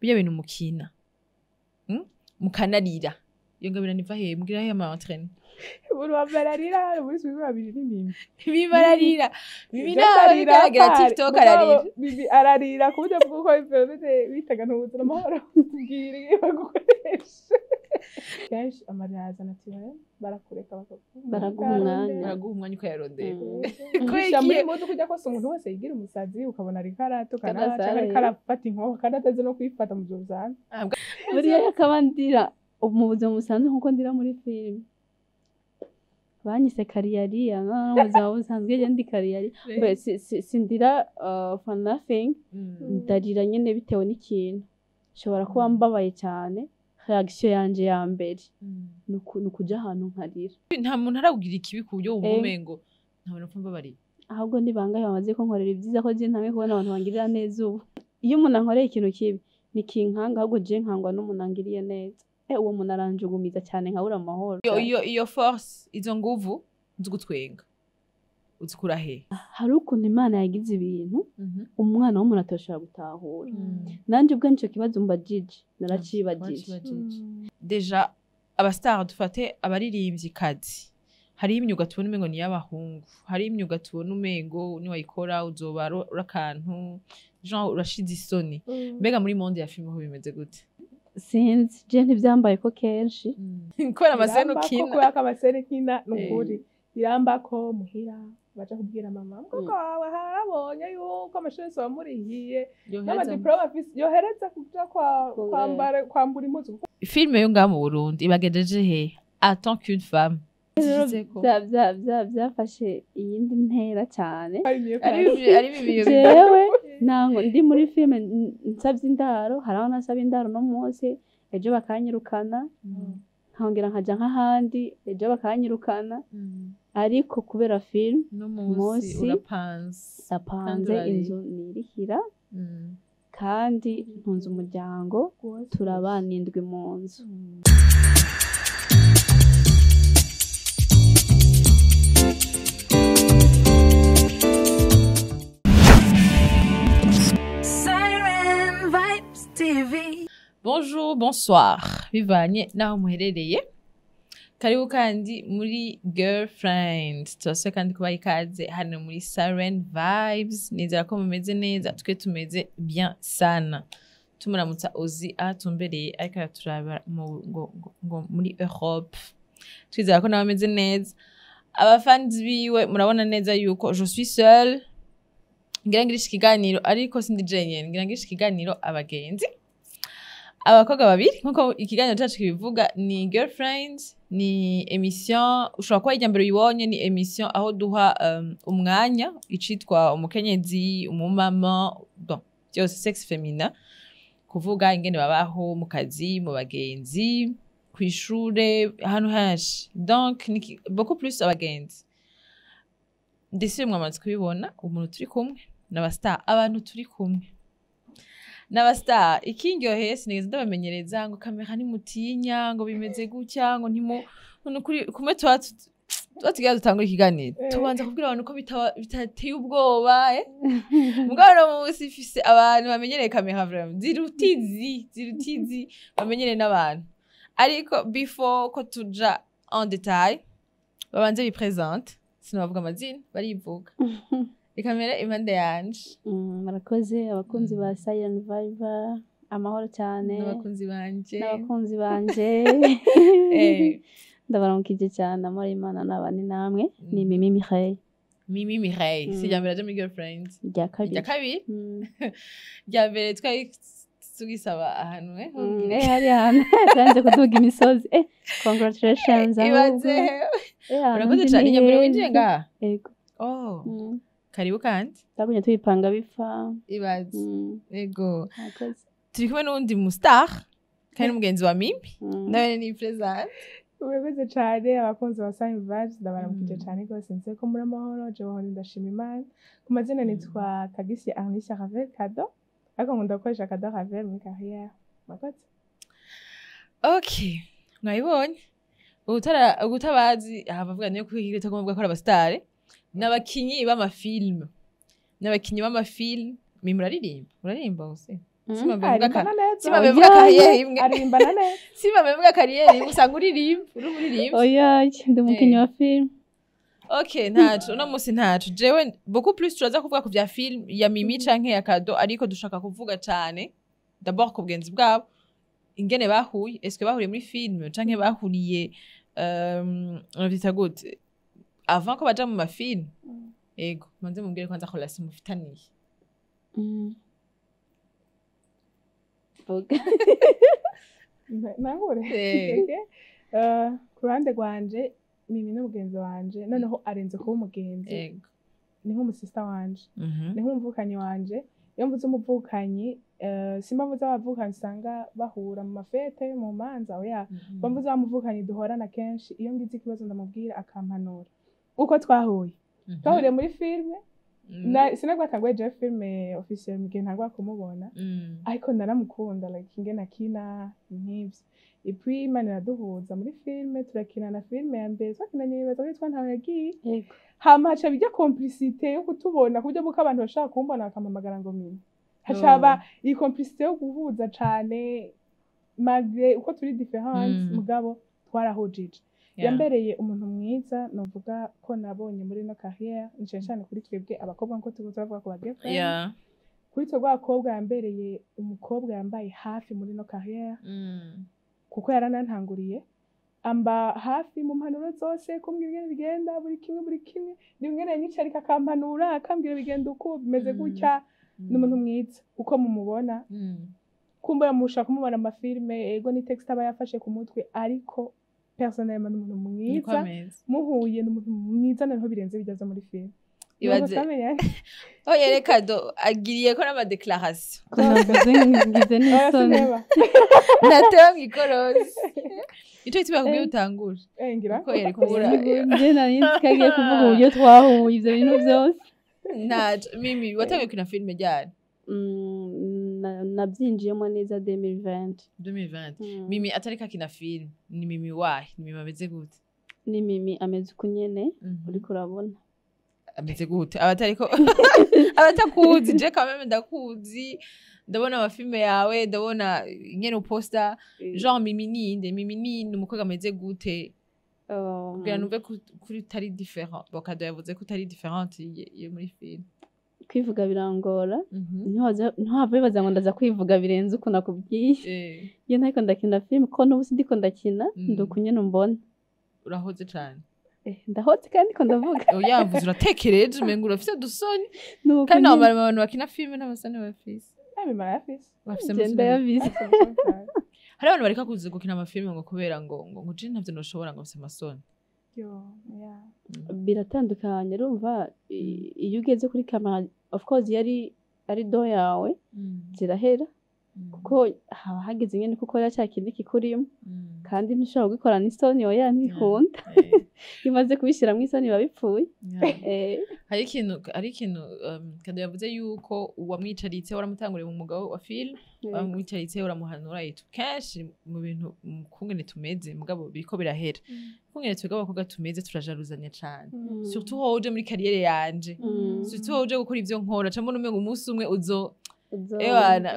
bijya bintu mukina mukanarira iyo ngabira niva he mbwira he ama entraîne buri wabararira buri subiza babiri n'imimi bibararira bibi nawe bigaragira TikTok ararira bibi ararira kuburyo bwuko bitaga ntubuzira amahoro tubwire bagukoresha kenshi amaraza natira barakureka baraguha umwanya ukayarondera kwisha muri moto kujya kose umuntu wese yigira umusazi ukabona ari karato kanaca karafata inkoko kandi atazi no kwifata mu byo bizana buriya yakabandira mu buzima busanzwe nkuko ndira muri film banyise kariyariya n'ubuzima busanzwe je ndi kariyari sindira for nothing ndarira nyene bitewe n'ikintu nshobora kuba mbabaye cyane reaction yanje ya mbere nukuja ahantu nkarira nta muntu arakugira ikibi ku buryo ubumengo ntabona ko mbabari ahubwo ndibangaye bamaze ko nkorera ibyiza ko je ntamwe kubona abantu bangirira neza ubu iyo umuntu ankoreye ikintu kibi nikinkanga ahubwo je nkangwa n'umuntu angiriye neza uwo muntu aranjugumiza cyane nkabura amahoro iyo force izo nguvu nzugutwenga uzikura he hari ukuntu Imana yagize ibintu umwana w'umuntu atoshobora gutahura nanje ubwo nico kibazo mbajije naracibagije deja abastar dufate abaririmbyi kazi hari imyuga tubona umengo ni y'abahungu hari imyuga tubona umengo ni wayikora uzoba urakantu genre urashize isoni mbega muri monde ya film ho bimeze gute sinzi je ntivyambaye ko kenshi kubera amaseno kina kubera amaseno kina nukuri biramba ko muhira baje kubwira mama koko harabonye yuko amashuri yose wamurihiye n'amadiploma yohereza kuja kwambura impuzu filme yo ngaha mu Burundi ibagejeje he attend qu'une femme byafashe iyindi ntera cyane ari bibiyo jewe nango ndi muri filme nsabye indaro haraho nasaba indaro no munsi ejo bakanyirukana nkongera nkaja nk'ahandi ejo bakanyirukana ariko kubera film munsi urapanze inzu nirihira kandi ntunze umuryango turabana indwi mu nzu Bonjour, bonsoir. Bivanye naho muherereye. Karibu kandi muri Girlfriend. Twase kandi kuba ikaze hano muri Siren Vibes. Nizera ko mumeze neza, twe tumeze bien sana. Tumuramutsa Ozi atumbereye ariko turaba muri Europe. Twizera ko nabameze neza. Abafans biwe murabona neza yuko je suis seule. Ngirangirisha ikiganiro ariko sindi jenyene, ngirangirisha ikiganiro abagenzi. Abakobwa babiri nkuko ikiganiro cyacu kibivuga ni Girlfriend, ni emission ushobora kuba ijya mbere uyibonye, ni emission aho duha umwanya icitwa umukenyezi, umumama, bon byose sex femina, kuvuga ingene babaho mu kazi, mu bagenzi, kwishure, ahantu hashi. Donc ni beaucoup plus abagenzi. Ndetse mwamaze kubibona umuntu turi kumwe n'abastar, abantu turi kumwe n'abastar. Ikindyoheye sinigeze ndabamenyereza ngo kamera ni mutinya ngo bimeze gutya ngo ntimo kuri kumwe twatigaza dutangura ikiganiro tubanza kubwira abantu ko bitateye ubwoba mugabo musifise abantu bamenyereye kamera vraiment zirutizi bamenyereye n'abantu ariko before ko tuja en detail babanze bipresente sinavuga amazina barivuga ikamera impande yanje murakoze abakunzi ba Siren Vibe amahoro cyane n'abakunzi banje ndabaramukije cyane amahoro Imana n'abandi namwe ni Mimi Mireille si jambere de Girlfriend rya kabiri jambere twari tugisaba ahantu hari ahantu kanze kuduga imisozi congratulations urakoze cyane inyambere winjiye ngaha yego karibu kandi tagumye tubipanga bipfa ibaze yego turi kumwe n'undi mustar kandi mugenzi wa Mimi nawe ni present urakoze cyane abakunzi ba Siren Vibes ndabaramukije cyane rwose nse ko muri amahoro je wahora ndashima Imana ku mazina nitwa Kagisi Arnisha Ravel Kado ariko nkunda gukoresha Kado Ravel muri carrière murakoze. Okay mwayibonye ugutabazi ahavuga niyo kwigire tagomba gukora abastare n'abakinyi b'amafilm Mimi muraririmba use Sima bevuga arimbana neza Sima bevuga kariyeri imwe arimbana neza Sima bevuga kariyeri imwe usanga uririmba oya ndi umukinnyi wa film Okay, ntacu uno musi ntacu jewe beaucoup plus turaza kuvuga ku vya film ya Mimi canke ya Kado ariko dushaka kuvuga cane d'abord ku bwenzi bwabo ingene bahuye est-ce que bahuriye muri film canke bahuriye bita gute avant ko baja mu mafilm ego manze mumbwire kwanza relation mufitaniye nahure ku ruhande rwanje Mimi n'umugenzi wanje noneho arenze kuba umugenzi ego ni nk'umusista wanje ni nk'umuvukanyi wanje iyo mvuze umuvukanyi simba mvuze abavukanyi usanga bahura mu mafete mu manza oya mvuze abamuvukanyi duhorana kenshi iyo ngize ikibazo ndamubwira akampanura uko twahuye twahuriye muri filime sinagwatanguye je filime officiel mugihe ntagwa kumubona ariko naramukunda like ingene akina nk'ivyo ipui Imana iraduhuza muri filime turakina na filime ya mbere twakinanye ibibazo bitwa ntawe yagiye hama haca bijya complicité yo kutubona kuburyo bw'uko abantu bashaka kumbona bakampamagara ngo Mimi hacaba iyi complicité yo guhuza cane malgré uko turi différence mugabo twarahujije yambereye umuntu mwiza novuga ko nabonye muri no carrière ncane kuri twebwe abakobwa nko tuvuze bavuga ko bagefra kuri twebwe abakobwa yambereye umukobwa yambaye hafi muri no carrière kuko yaranantanguriye amba hafi mu mpanuro zose kumbwira ingene bigenda buri kimwe ngene yanyicarika akampanura akambwira bigenda uko bimeze gutya n'umuntu mwiza uko mumubona kumbe musha kumubona mu mafilme ego ni text aba yafashe ku mutwe ariko personnellement n'umuntu mwiza muhuye n'umuntu mwiza naho birenze bijyaza muri film ibaze oya reka do agiriye ko n'ama declaration ngize n'isoni natewe ngikorosi icyo kiba kubwiye utangura ngira ko yari kubura nje nari nskagiye kuvuga uburyo twahuye ivyo bintu byose ntacu Mimi watangiye kina filime ryari nabyinjiyemo neza 2020 Mimi atariko akina film ni Mimi wahe ni Mimi ameze gute ni Mimi ameze kunyene uriko urabona ameze gute abatariko abatakuzi je kameme ndakuzi ndabona amafilme yawe ndabona ingene uposta genre Mimi ni umukobwa ameze gute kugira numve kuri tari different Kado yavuze ko tari different iyo muri film kwivuga birangora ntiwava bibaza ngo ndaza kwivuga birenze uko nakubwiye iyo ntariko ndakina film ko n'ubu sindiko ndakina ndukunyene mbona urahoze cane ndahoze kandi ko ndavuga yavuze uratekereje umenga urafise dusoni kandi abantu bakina filime n'amasani bafise Mimara yafise bafise ndayavise hari abantu bareka kuza gukina amafilime ngo kubera ngo je ntavyo noshobora ngo bafise amasoni biratandukanye urumva iyo ugeze kuri camera of course yari ari do yawe zirahera kuko haba hageze nyene kuko yacyakindi kikurimo kandi ntushobora gukorana isoni oya ntibikunda imaze kubishyiramo isoni babipfuye hari ikintu Kado yavuze yuko wamwicaritse waramutanguriye mu mugabo wa film wamwicaritse uramuhanura yitu kenshi mu bintu kungene tumeze mugabo biriko birahera kungene twebwe abakobwa tumeze turajaruzanya cane surtout ho uje muri carrière yanje surtout ho uje gukora ivyo nkora cambo numenga umunsi umwe ewana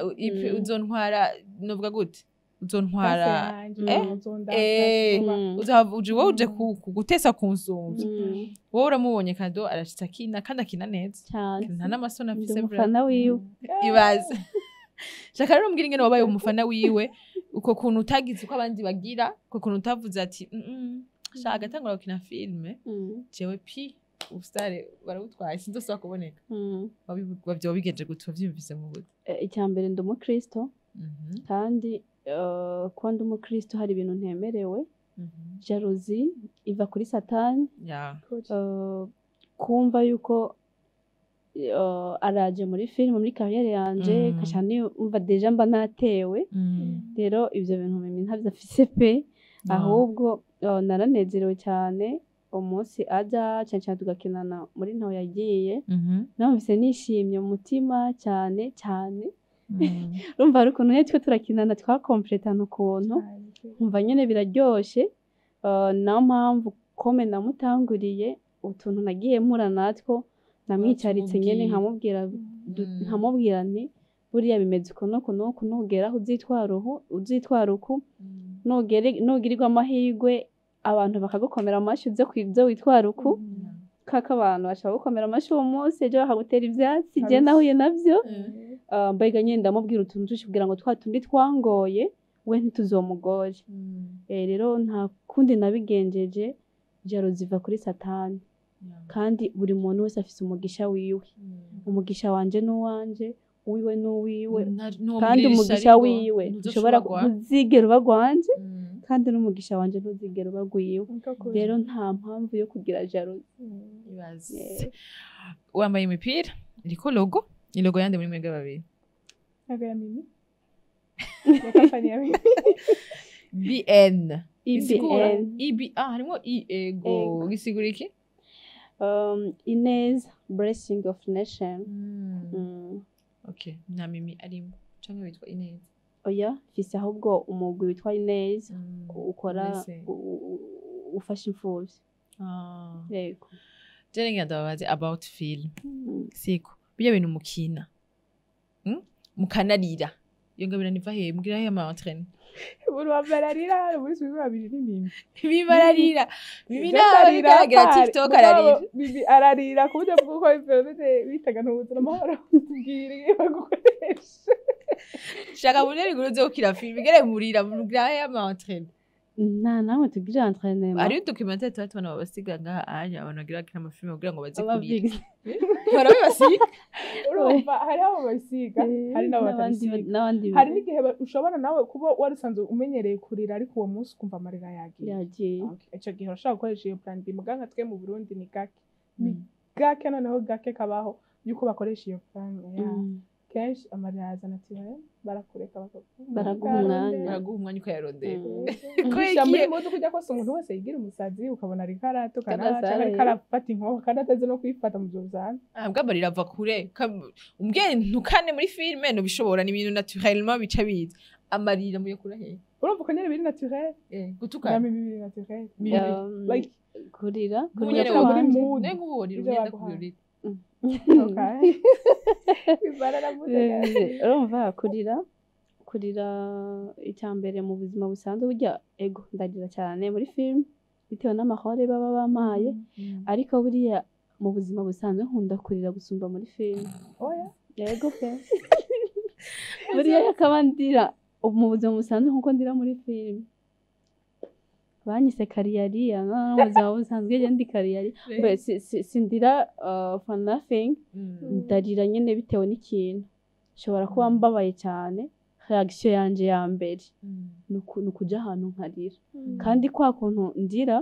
uzontwara novuga gute uzontwara uje wowe uje kugutesa kunsumvya wowe uramubonye Kado arashitse akina kandi akina neza nta n'amasoni afise umufana wiwe ibaze shaka rero umbwira ingene wabaye umufana wiwe uko kuntu utagize uko abandi bagira uko kuntu utavuze ati shaka agatangura gukina filime jewe pi ubusitare barawutwaye sinzosaba kuboneka wavyo bigenje gute wavyumvise mu gute icya mbere ndi umukristo kandi kuba ndi umukristo hari ibintu ntemerewe jalousie iva kuri satani kumva yuko araje muri filime muri carrière yanje kashani umva deja mba natewe rero ivyo bintu Mimi ntavyo afise pe ahubwo naranezerewe cyane umunsi aja cyane tugakinana muri ntaho yagiye namvise nishimye mu mutima cyane urumva ari ukuntu twe turakinana twakompletana ukuntu umva nyene biraryoshe nayo mpamvu kome namutanguriye utuntu nagiye mpura natwo namwicaritse nyene nkamubwira nti buriya bimeze uku nuku nuku nugeraho uzitwara uku nugirirwa amahirwe abantu bakagukomera amashyi uze kwibyo witwara uku kaka abantu bashaka gukomera amashyi uwo munsi ejo bakagutera ivyatsi je nahuye navyo mbega nyine ndamubwira utuntu tushi kugira ngo twatundi twangoye we ntituzomugoye rero nta kundi nabigenjeje jaro ziva kuri satani kandi buri muntu wese afise umugisha wiwe umugisha wanje n'uwanje uwiwe n'uwiwe kandi umugisha wiwe ushobora kuzigera ubagwanje kandi n'umugisha wanje ntuzigera ubagwiwe rero nta mpamvu yo kugira jalousie ibaze wambaye imipira iriko logo ni logo yande muri mwebwe babiri Logo ya Mimi ya kampani ya Mimi BN EBN harimo ego gisigura iki Inez Blessing of Nation okay na Mimi arimo canke witwa Inez oya fise ahubwo umugwi witwa Inez ukora ufasha imfuvyi yego jene ngandababaze about film siko biya bintu mukina mukanarira iyo ngabira niva he mbwira he ama entraîne buri wabararira buri swi babiri n'imimi bibararira biragira TikTok ararira bibi ararira kuburyo bwuko bifite bitaga ntubuzira amahoro tubwire bagukoresha shaka buneri guruze ukira film bigere murira mbwira he ama entraîne namwe tugira entraînement ari documentaire tubona babasiga ngaha anya banagira kina amafilme kugira ngo baze kurira barabibasiga urumva hari abo basiga hari n'abandi hari n'igihe ushobora nawe kuba warusanzwe umenyereye kurira ariko uwo munsi ukumva amarira yagiye icyo gihe urashobora gukoresha iyo plan B muganga twe mu Burundi ni gake noneho gake kabaho yuko bakoresha iyo plan kenshi amarira yazana ati barakureka baraguha umwanya ukayarondera kwisha muri modo kujya kose umuntu wese yigira umusazi ukabona ari karato kana karafata inkoho kandi atazi no kwifata mu byuzana bwamarira ava kure umbwiye ntukane muri filme no bishobora ni ibintu naturellement bica biza amarira muye kura he urumva ko nyene biri naturel gutukana biri naturel like kurira kunyere muri mood n'inkuburira ugenda kurira urumva kurira icyambere mu buzima busanzwe burya ego ndagira cyane muri film bitewe n'amahore baba bamaye ariko buriya mu buzima busanzwe nkunda kurira gusumba muri film yego pe buriya yakabandira mu buzima busanzwe nkuko ndira muri film banyise kariyariya mu buzima busanzwe je ndi kariyari sindira for nothing ndarira nyene bitewe n'ikintu nshobora kuba mbabaye cyane reaction yanje ya mbere nukuja ahantu nkarira kandi kwa kuntu ndira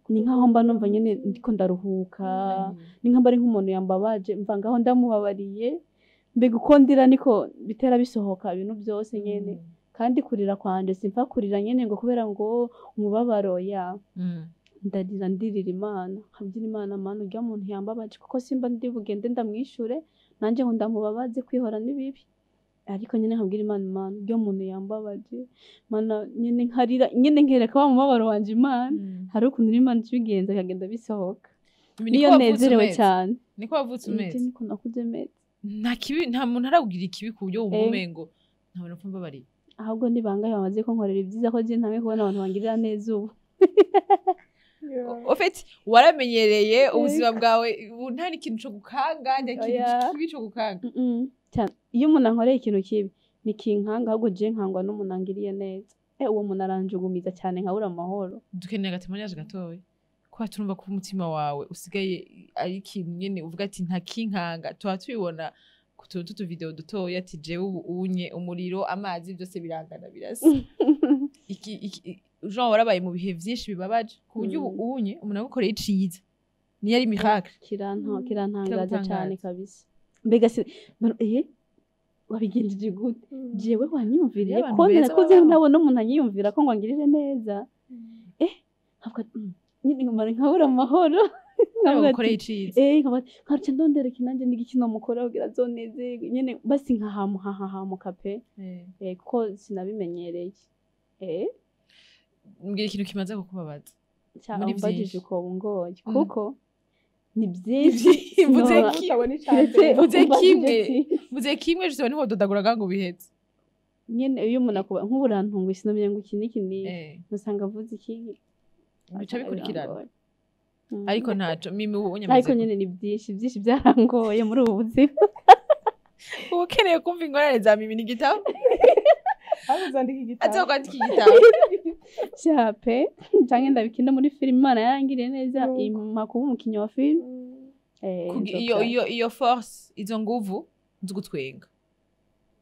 ni nkaho mba numva nyene ndiko ndaruhuka ni nk'amba ari nk'umuntu yambabaje mva ngaho ndamubabariye mbega uko ndira niko bitera bisohoka ibintu byose nyene kandi kurira kwanje simfa kurira nyene ngo kubera ngo umubabaro ya ndarira ndirira Imana nkabyira Imana mana urya muntu yambabaje kuko simba ndi bugende ndamwishure nanje ngo ndamubabaze kwihora nibibi ariko nyene nkabwira Imana urya muntu yambabaje mana nyene nkarira nyene nkereka wa mubabaro wanje Imana hari ukuntu Imana ibigenza kagenda bisohoka niyo nezerewe cyane niko wavutse umeze niko nakuze meze nta muntu arakugira ikibi ku buryo wumumengo ntabona ko mbabariye ahubwo nibangaye bamaze ko nkorera ibyiza ko je ntamwe kubona abantu bangirira neza ubu ofeti waramenyereye ubuzima bwawe nta n'ikintu cyo gukanga kibi cyo gukanga iyo umuntu ankoreye ikintu kibi ni kinkanga ahubwo je nkangwa n'umuntu angiriye neza uwo muntu aranjugumiza cyane nkabura amahoro dukeneye agatemonyage gatoya kwa turumva ko umutima wawe usigaye ari ikintu nyene uvuga ati nta kinkanga tuba tubibona kututu video dutoya ati jewe unye umuriro amazi byose birangana birasa Jean warabaye mu bihe byinshi bibabaje ku buryo unye umuntu agukoreye iciza ni yari miracle kirantangaza cyane kabisa mbega wabigenjeje gute jewe wanyumviriye ko nakuze nabona umuntu anyiyumvira ko ngo angirire neza nyine nkabura amahoro nkagukoreye iciza nkaruca ndondereka inanje n'igikino mukora kugira zoneze nyene basi nkahamuka pe kuko sinabimenyereye mbwira ikintu kimaze kukubabaza muri byinshi uko bungoye kuko ni byinshi Mvuze sinora- ki- utabona kiretse icambere Mvuze ukumva kimwe. ati- Mvuze kimwe jose niho dodaguraga ngo biheze. nyene iyo umuntu akuba nk'uburantunga sinamenye ngo iki n'iki n'iki usanga avuze iki Bica bikurikirana. birangoye. Ariko ntaco mimi ariko nyene ni byinshi byarangoye muri ubu buzima ukeneye kumva ingorane za mimi ni igitabo aho uzandika igitabo azokwandika igitabo cyape canke ndabikina muri filime Imana yarangiriye neza Nuko. impa kuba umukinnyi wa filime iyo force izo nguvu z'ugutwenga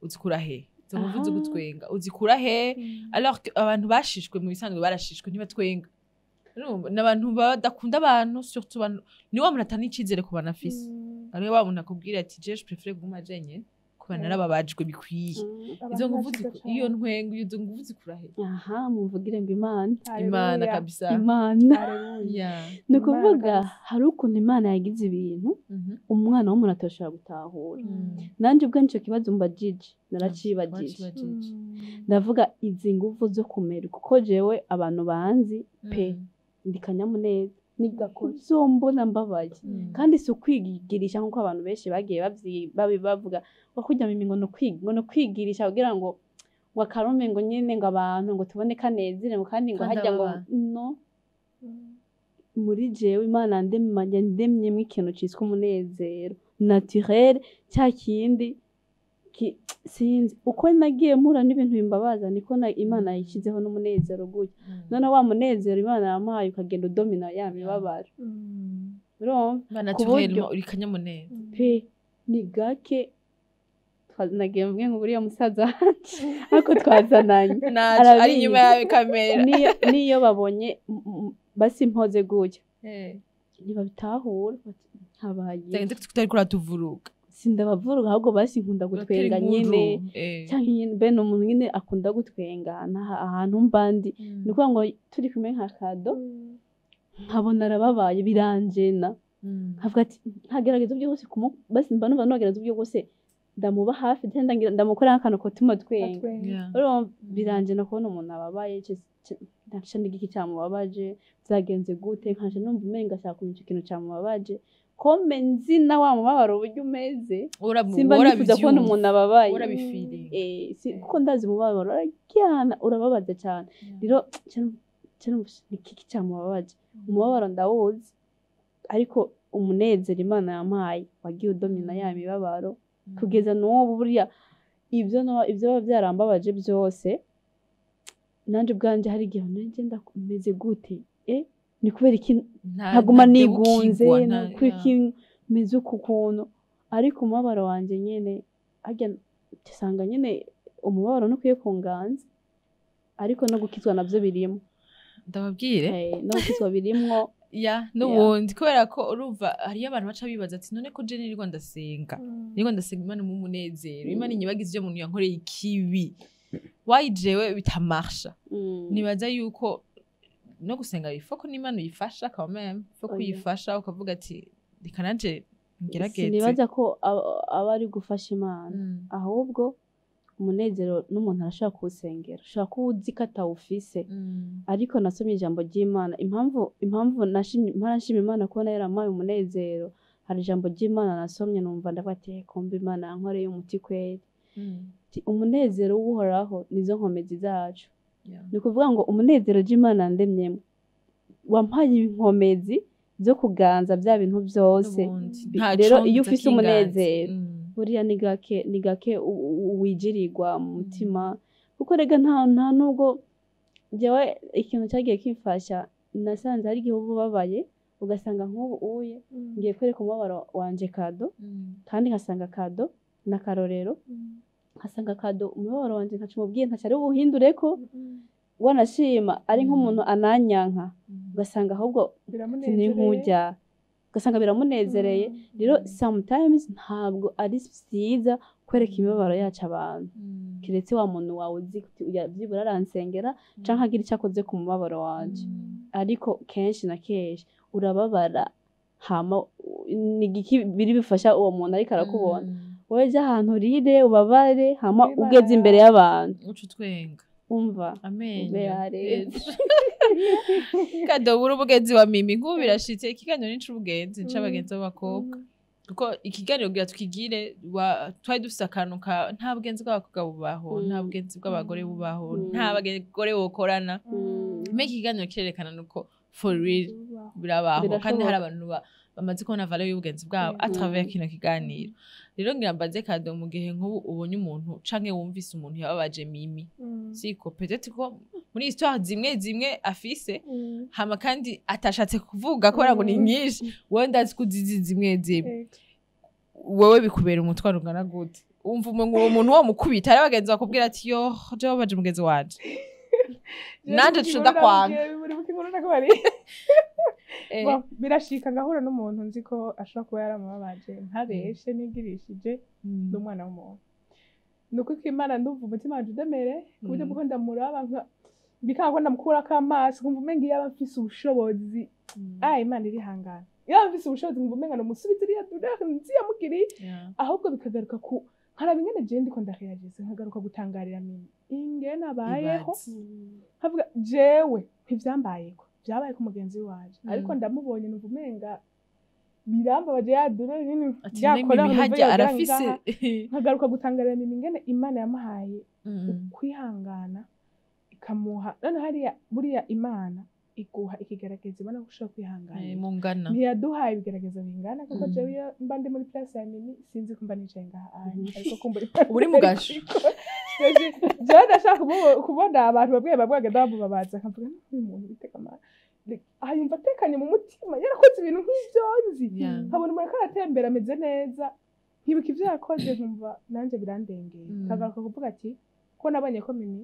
uzikura he izo nguvu Aha. z'ugutwenga uzikura he alors que abantu bashishwe mu bisanzwe barashishwe ntibatwenga Urumva? n'abantu badakunda abantu surtout abantu ni wa muntu atana icizere ku bantu afise ariyo wa muntu akubwira ati je préfère kuguma jenyine kuba narababajwe bikwiye izo nguvu iyo ntwenga izo nguvu zikura he aha mumvugire ngo Imana imana kabisa Imana yeah ni ukuvuga hari ukuntu Imana yagize ibintu umwana w'umuntu atoshobora gutahura nanjye ubwo nicyo kibazo mbajije naracibagije ndavuga izi nguvu zo kumera kuko jewe abantu banzi pe ndi kanyamuneza ni gakozombona mbabaye kandi si ukwigirisha nk'uko abantu benshi bagiye babibavuga ngo kujya mimi ngo no kwigirisha kugira ngo wakarume ngo nyine ngo abantu ngo tubone kanezire ngo kandi ngo hajya ngo no muri jewe Imana ndemyemo ikintu cyiswe umunezero naturel cya kindi sinzi uko nagiye mpura n'ibintu bimbabaza niko Imana yishyizeho n'umunezero gutya none wa munezero Imana yamuhaye ukagenda udomina ya mibabaro bana turelmo uri kanyamuneza pe ni gake nagiye mvuge ngo buriya musaza wacu ariko twazananye ari inyuma yawe kamera niyo babonye basi mpoze gutya ntibabitahura habaye tutari kuratuvuruga sindabavuruga ahubwo basi nkunda gutwenga nyine cyangwa nyine bene umuntu nyine akunda gutwenga ahantu mbandi ni ukuvuga ngo turi kumwe nka kado nkabona arababaye biranjena nkavuga ati ntagerageza uburyo bwose basi mba numva nagerageza uburyo bwose ndamuba hafi ndamukora akantu kotuma twenga biranjena kubona umuntu ababaye ndaca n'igiki cyamubabaje byagenze gute nkaje numva umenga ashaka kumenya ikintu cyamubabaje kome nzi na wa mubabaro uburyo umeze simba nifuza kubona umuntu ababaye kuko ndazi umubabaro araryana urababaza cyane rero nikiki cyamubabaje umubabaro ndawuzi ariko umunezero Imana yampaye wagiye udomina ya mibabaro kugeza n'ubu buriya ibyo biba byarambabaje byose nanjye ubwanjye hari igihe ngenda meze gute ni kubera iki ntaguma nigunze iki meze uku kuntu ariko umubabaro wanjye nyine usanga nyine umubabaro ntukwiye kunganza ariko no gukizwa nabyo birimo ndababwire no gukizwa birimo n'ubundi kubera ko urumva hariyo abantu baca bibaza ati none ko je nirirwa ndasenga Imana mu munezero Imana inyibagize ibyo umuntu yankoreye ikibi wayijewe bitamarsha nibaza yuko no gusenga bifoko n'Imana uyifasha quand même fo kuyifasha ukavuga ati reka nanje ngerageze sinibaza ko aba ari gufasha Imana ahubwo umunezero n'umuntu arashaka kuwusengera ushaka kuwuzi ko atawufise ariko nasomye ijambo ry'Imana impamvu nashimye Imana kubona yarampaye umunezero hari ijambo ry'Imana nasomye numva ndavuga ati kumbe Imana yankoreye umuti kweri umunezero w'uhoraho nizo nkomezi zacu ni ukuvuga ngo umunezero ry'Imana ndemyemo wampaye inkomezi zo kuganza bya bintu byose rero iyo ufise umunezero buriya ni gake wijirirwa mu mutima kuko rega nta nubwo jewe ikintu cyagiye kimfasha nasanze hari igihe uba ubabaye ugasanga nk'ubu uye ngiye kwereka umubabaro wanje kado kandi nkasanga kado n'akarorero nkasanga kado umubabaro wanje ntacumubwiye ntacari buhindure ko wanashima ari nk'umuntu ananyanka ugasanga ahubwo sinimujya ugasanga biramunezereye rero sometimes ntabwo ari byiza kwereka imibabaro yacu abantu kiretse wa muntu wawe uzi byibura aransengera canke agira icyo akoze ku mubabaro wanje ariko kenshi na kenshi urababara hama nigiki biri bifasha uwo muntu ariko arakubona wowe jya ahantu urire ubabare hama ugeze imbere y'abantu uca utwenga umva amenyo beyarenze Kado uri umugenzi wa Mimi nk'ubu birashitse ikiganiro n'ic'ubugenzi c'abagenzi b'abakobwa kuko ikiganiro kugira tukigire twari dufise akantu nta bugenzi bw'abakobwa bubaho nta bugenzi bw'abagore bubaho nta bagore bokorana mbega ikiganiro kirerekana nuko for real birabaho kandi hari abantu bamaze kubona valeur y'ubugenzi bwabo à travers kino kiganiro rero ngira mbaze Kado mu gihe nk'ubu ubonye umuntu canke wumvise umuntu yababaje Mimi siko peut-être ko muri histoire zimwe afise hama kandi atashatse kuvuga kubera ngo ni nyinshi wowe ndazi kuzizi zimwe wowe bikubera umutwaro ungana gute umva uwo muntu wo mukubita ari abagenzi bakubwira ati yo je babaje mugenzi wanje nanje tuda kwanga birashika ngahura n'umuntu nzi ko ashobora kuba yaramubabaje ntabeshe nigirishije n'umwana w'umuntu nuko Imana ndumva umutima wanje udemere ku buryo bwo ndamuraba bikanga ndamukurako amaso nkumva umenga iyo aba mfise ubushobozi Imana irihangana iyo aba mfise ubushobozi nkumva umenga nomusubiza iriya dure nziyamugiriye ahubwo bikagaruka ku haraba ingene je ndiko ndareagise nkagaruka gutangarira Mimi ingene abayeho havuga jewe ntivyambayeko byabaye ku mugenzi waje ariko ndamubonye numva umenga birambabaje yadure nini yakora hajya arafise nkagaruka gutangarira Mimi ingene Imana yamuhaye kwihangana ikamuha none hariya buriya Imana iguha ikigaragaza ibona gushaka kwihangana mungana ntiyaduhaye ibigaragaza bingana kuko jewe mba ndi muri place ya Mimi sinzi kumba nicaye ngaha ariko kumbura uri mugasho jewe ndashaka kubona abantu babwiye bagenda bamubabaza nkavuga uyu muntu biteka amara yumva atekanye mu mutima yarakoze ibintu nk'ivyo nzi nkabona umuntu aratembera ameze neza nkibuka ivyo yakoze nkumva nanje birandengeye kagaruka kuvuga ati ko nabonye ko Mimi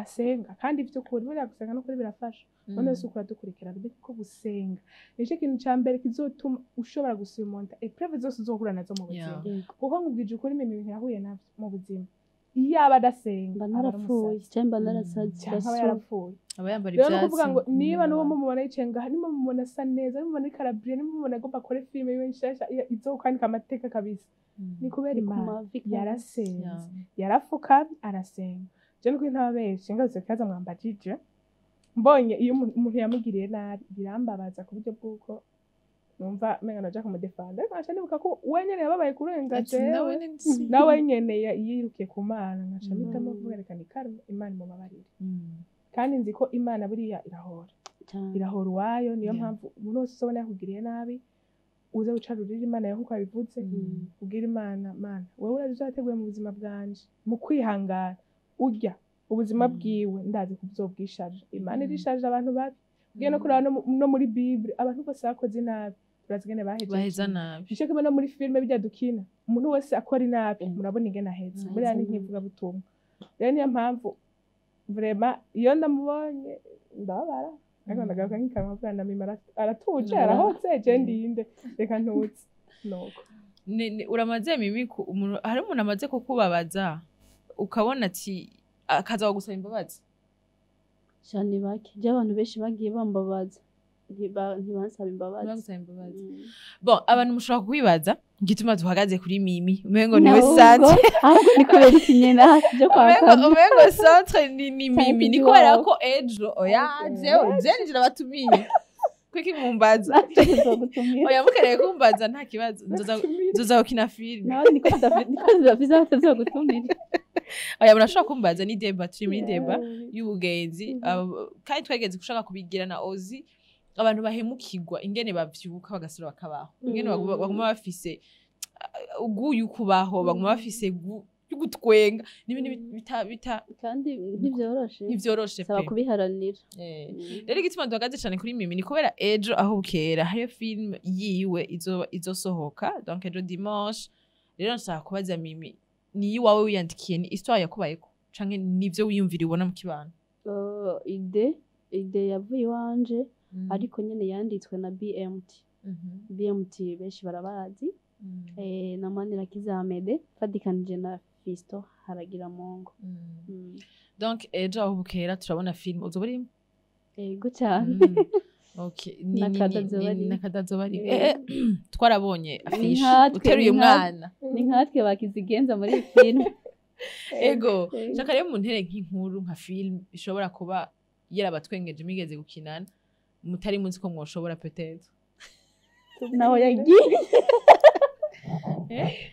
asenga kandi ivyo kuri buriya gusenga no kuri birafasha none se ukura dukurikirana ko gusenga nico kintu ca mbere kizotuma ushobora gusimonta epreve zose uzohura nazo mu buzima kuko nkubwije ukuri Mimi ntiyahuye navyo mu buzima iyo aba adasenga narapfuye cyangwa narasaze cyangwa yarapfuye aba yambara ivyatsi rero kuvuga ngo niba n'uwo mumubona yicenga harimo mumubona asa neza mumubona ikarabrie nimubona agomba akore filime yiwe nshasha izokandika amateka kabisa ni kubera Imana yarasenze yarafukamye arasenga je nuko ntababeshe ngaze kaza mwambajije mbonye iyo umuntu yamugiriye nabi birambabaza ku buryo bw'uko numva menga naja kumudefanda ariko acha nibuka ko wenyene yababaye kurenga jewe nawe nyene yirukiye ku Mana ngaca mitamo kuverekana ikarma Imana mubabarire kandi nzi ko Imana buriya irahora uwayo niyo mpamvu umuntu wese ubona yakugiriye nabi uze ucarurira Imana yaho uko abivuze ubwira Imana Mana wewe urazateguye mu buzima bwanje mu kwihangana urya ubuzima bwiwe ndazi kuzobwishaje Imana irishaje abantu babi ugiye no kuraba no muri Bible abantu bose bakoze nabi turazigene baheza nabi ico kimwe no muri filme bijya dukina umuntu wese akora nabi murabona ingene aheza muri yani nkivuga butumwa rero niyo mpamvu vraiment iyo ndamubonye ndabara ariko ndagaruka nk'ikama bwana Mimi aratuje arahotse je ndinde reka ntutse nuko uramaze Mimi hari umuntu amaze kukubabaza ukabona ati akaza gusaba imbabazi cyane bake by'abantu benshi bagiye bambabaza ntibansaba imbabazi bon abantu mushobora kubibaza igituma duhagaze kuri Mimi umengo niwe centre ahubwo ni kubera ikinyena byo kwa umengo centre ni Mimi ni kubera ko ejo jewe batumiye kwiki mumbaza oya mukereye kumbaza nta kibazo nzoza gukina film nawe niko ndaviza atazogutumira oya murashobora kumbaza ni deba turi muri deba y'ubugenzi kandi twegeze gushaka kubigira na Ozi abantu bahemukirwa ingene bavyuka bagasura bakabaho ingene baguma bafise uguyu kubaho baguma bafise gutwenga n'ibintu bita kandi ntivyoroshe pe kubiharanira rero igituma duhagaze cyane kuri Mimi ni kubera ejo aho bukera hariyo film yiwe izosohoka donc ejo dimanche rero nshaka kubaza Mimi ni iwawe wiyandikiye ni histoire yakubayeko canke nivyo wiyumvira ubona mu kibano ide yavuye iwanje ariko nyene yanditswe na BMT benshi barabazi na Manirakiza Ahmed fadikanije na Fisto haragira Mungu donc ejo aho bukera turabona film uzobari ego cyane okay nakadazobari twarabonye afishe uteruye umwana ni nkatwe bakizigenza muri film ego Ego. shaka rero mu ntere nk'inkuru nka film ishobora kuba yarabatwengeje migeze gukinana mutari muzi ko mwoshobora peut-être naho yagiye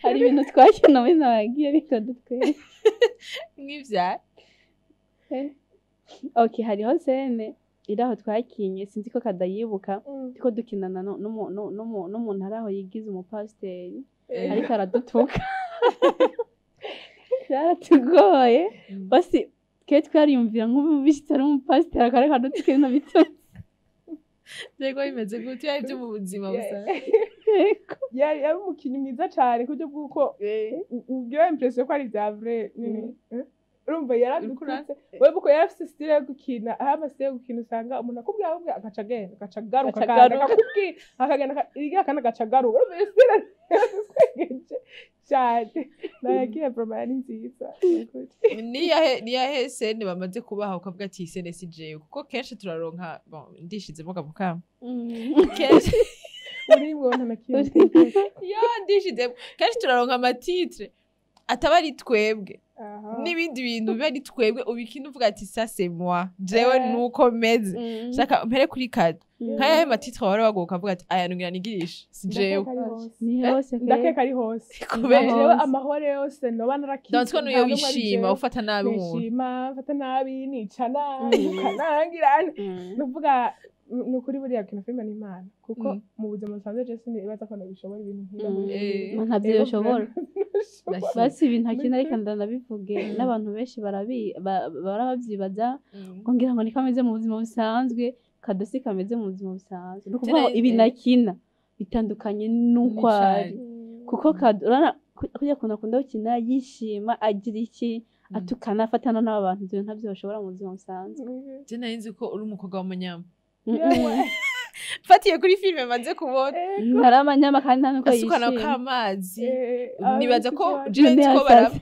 hari ibintu twakina muri naho yagiye bikadutwera nk'ivya okay hariho sene iraho twakinye sinzi ko kadayibuka tiko dukinana n'umuntu ari aho yigize umupasiteri ariko aradutuka byaratugoye basi twe twariyumvira nk'ubishitse ari umupasiteri akareka adutuka ibintu bitose Yego bimeze gute yari byo mu buzima busanzwe yari umukinnyi mwiza cyane ku buryo bw'uko ugira impression ko ari bya vrai nyine urumva yaradukutse wewe buko yarafise style yo gukina aho amasityle yo gukina usanga umuntu akubwira ahubwo agaca agenda agaca agaruka akakubwira akagenda igira kandi agaca agaruka urumva iyo style yaduswegeje cyane nayagiye promaya ni nziza niyahe sene bamaze kubaha ukavuga ati sene si jewe kuko kenshi turaronka ndishizemo kamukamu kenshi urimwo ntanakindi ndishizemo kenshi turaronka amatitre ataba ari twebwe n'ibindi bintu biba ari twebwe ubikina uvuga ati ça c'est moi jewe nuko meze shaka mpere kuri kado nk'ayahe matitre wari waguka uvuga ati aya nungira nigirisha si jewe ni hose ndakeka ari hose kubera jewe amahore yose noba narakije donc ko nuyo wishima ufata nabi umuntu wishima mfata nabi nica nabi ukanangira nuvuga ni ukuri buriya kina filime n'Imana kuko mu buzima busanzwe je sinibaza ko nabishobora ibintu nk'ibyo ntabyo yoshobora basi ibintu akina ariko ndanabivuge n'abantu benshi barabavyibaza ngo ngira ngo niko ameze mu buzima busanzwe kadosi kameze mu buzima busanzwe ni ukuvuga ngo ibintu akina bitandukanye n'uko ari kuko kurya kuntu akunda gukina yishima agira iki atukana afatana n'abantu ibyo ntabyo bashobora mu buzima busanzwe je nari nzi ko uri umukobwa w'umunyama fatiye kuri filime maze kubona ntari amanyama kandi nta nuko yishima asukana k'amazi nibaza ko Jeanette ko baraba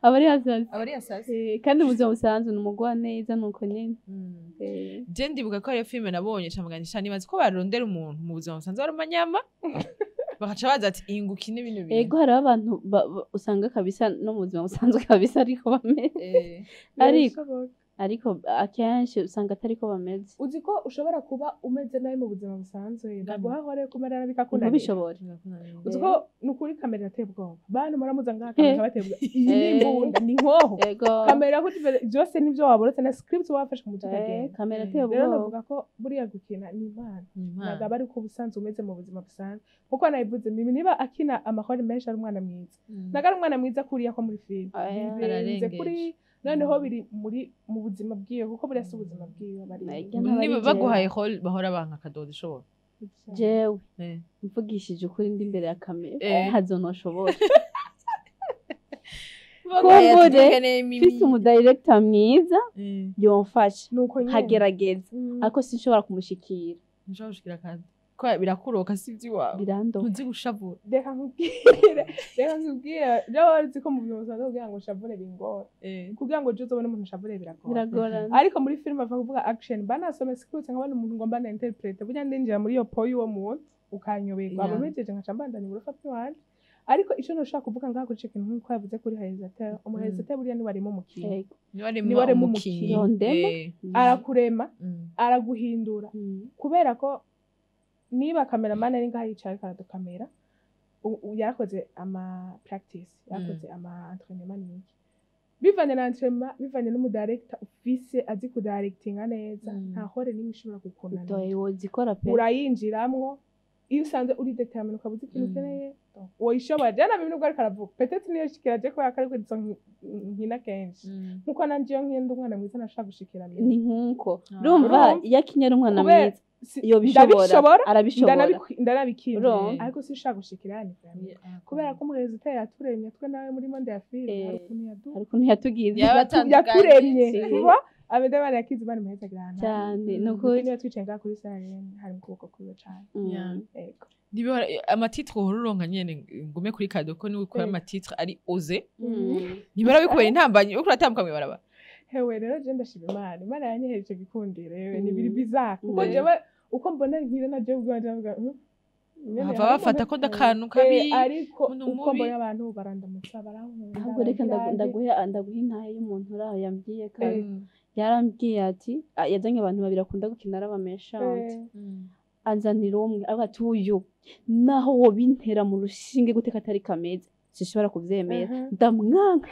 abari abari asasi kandi mu buzima busanzwe ni umugwa neza nuko nyene je ndibuka ko ariyo filime nabonye camuganisha nibaza ko barondera umuntu mu buzima busanzwe ari amanyama bakaca baza ati ingukine bino bintu ego hari abantu usanga kabisa no mu buzima busanzwe kabisa ariko bameze ariko akenshi usanga atari ko bameze uzi ko ushobora kuba umeze nabi mu buzima busanzwe baguhahore kumara bikakunanira ntubishobore uzi ko nukuri kamera ateye ubwoba bantu muramuza ngaha kamera bateye ubwoba iyi ni imbunda ni nkoho kamera ko byose nivyo waborotse na script wafashe mu mutwe kamera ateye ubwoba rero navuga ko buriya gukina ni Imana nagaba ari ko ubusanzwe umeze mu buzima busanzwe kuko nayivuze mimi niba akina amahoro menshi ari umwana mwiza nagari umwana mwiza kuriya ko muri film birenze kuri noneho biri mu buzima bwiwe kuko buriya si ubuzima bwiwe niba baguhaye hall bahora banka akadodo ishobora jewe mvugishije ukuri ndi imbere ya kamera ntazo noshobora kumbure mfise umudirector mwiza yomfasha nkagerageza ariko sinshobora kumushikira nshobora gushikira kandi ko birakuroka si iby'iwawe birandoka ntuzi gushavura reka nkubwire rero uzi ko mu buzima busanzwe kugira ngo ushavure bingora kugira ngo uje uzobone umuntu ushavure biragora ariko muri film bava kuvuga action banasome script nkabona umuntu ngomba na interprete burya ndinjira muri iyo poyi wo muntu ukanyoberwa abo mejeje nkaca mbandanya urufatwa wanje ariko ico noshaka kuvuga ngaha kuri ikintu nk'uko yavuze kuri realisateur umurealisateur buriya ni warimo umukinyi ni warimo umukinyi arakurema araguhindura kubera ko niba cameraman ari ngaha yicaye karadukamera yarakoze ama practice yarakoze ama entraînement n'iki bivanye na entraînement bivanye n'umudirector office azi kudirectinga neza nta hore nimwe ishobora gukunana woyizikora pe urayinjiramwo iyo usanze uri determine ukabuze ikintu ukeneye woyishobora jana bimwe nubwo ariko aravuga peut-être niyo shikiraje ko yakari kwizo nkina kenshi nkuko nanje iyo nkenda umwana mwiza nashaka gushikira ni nkuko urumva yakinyera umwana mwiza iyo bishobora arabishobora ndanabikira ariko sinshaka gushikira ni kubera ko umuhezi uteye yaturemye twe nawe muri monde ya film ariko ntiyatugize yaturemye kuba abedabana yakize bari muheza grana cyane nuko niyo twicenga kuri sare hari mu kuboko kwiwe cyane yego niba amatitre ururonka nyene ngume kuri kado ko niwe ukora amatitre ari oze nibara bikubera intambanye uko uratambuka mwe baraba hewe rero je ndashima Imana yanyehereje gikundire yewe ni biri bizaka kuko jewe uko mbona nkire na je ubwo ndavuga bava bafata ko ndakantu kabi ariko umuntu uko mubi. mbona abantu barandamutsa barankunda ahubwo reka ndaguha intahe y'umuntu uraho yambwiye kandi yarambwiye ati yazanye abantu babiri akunda gukina ari abameshante anzanira umwe avuga ati uyu naho wobintera mu rushinge gute katari kameze sishobora kuvyemera ndamwanka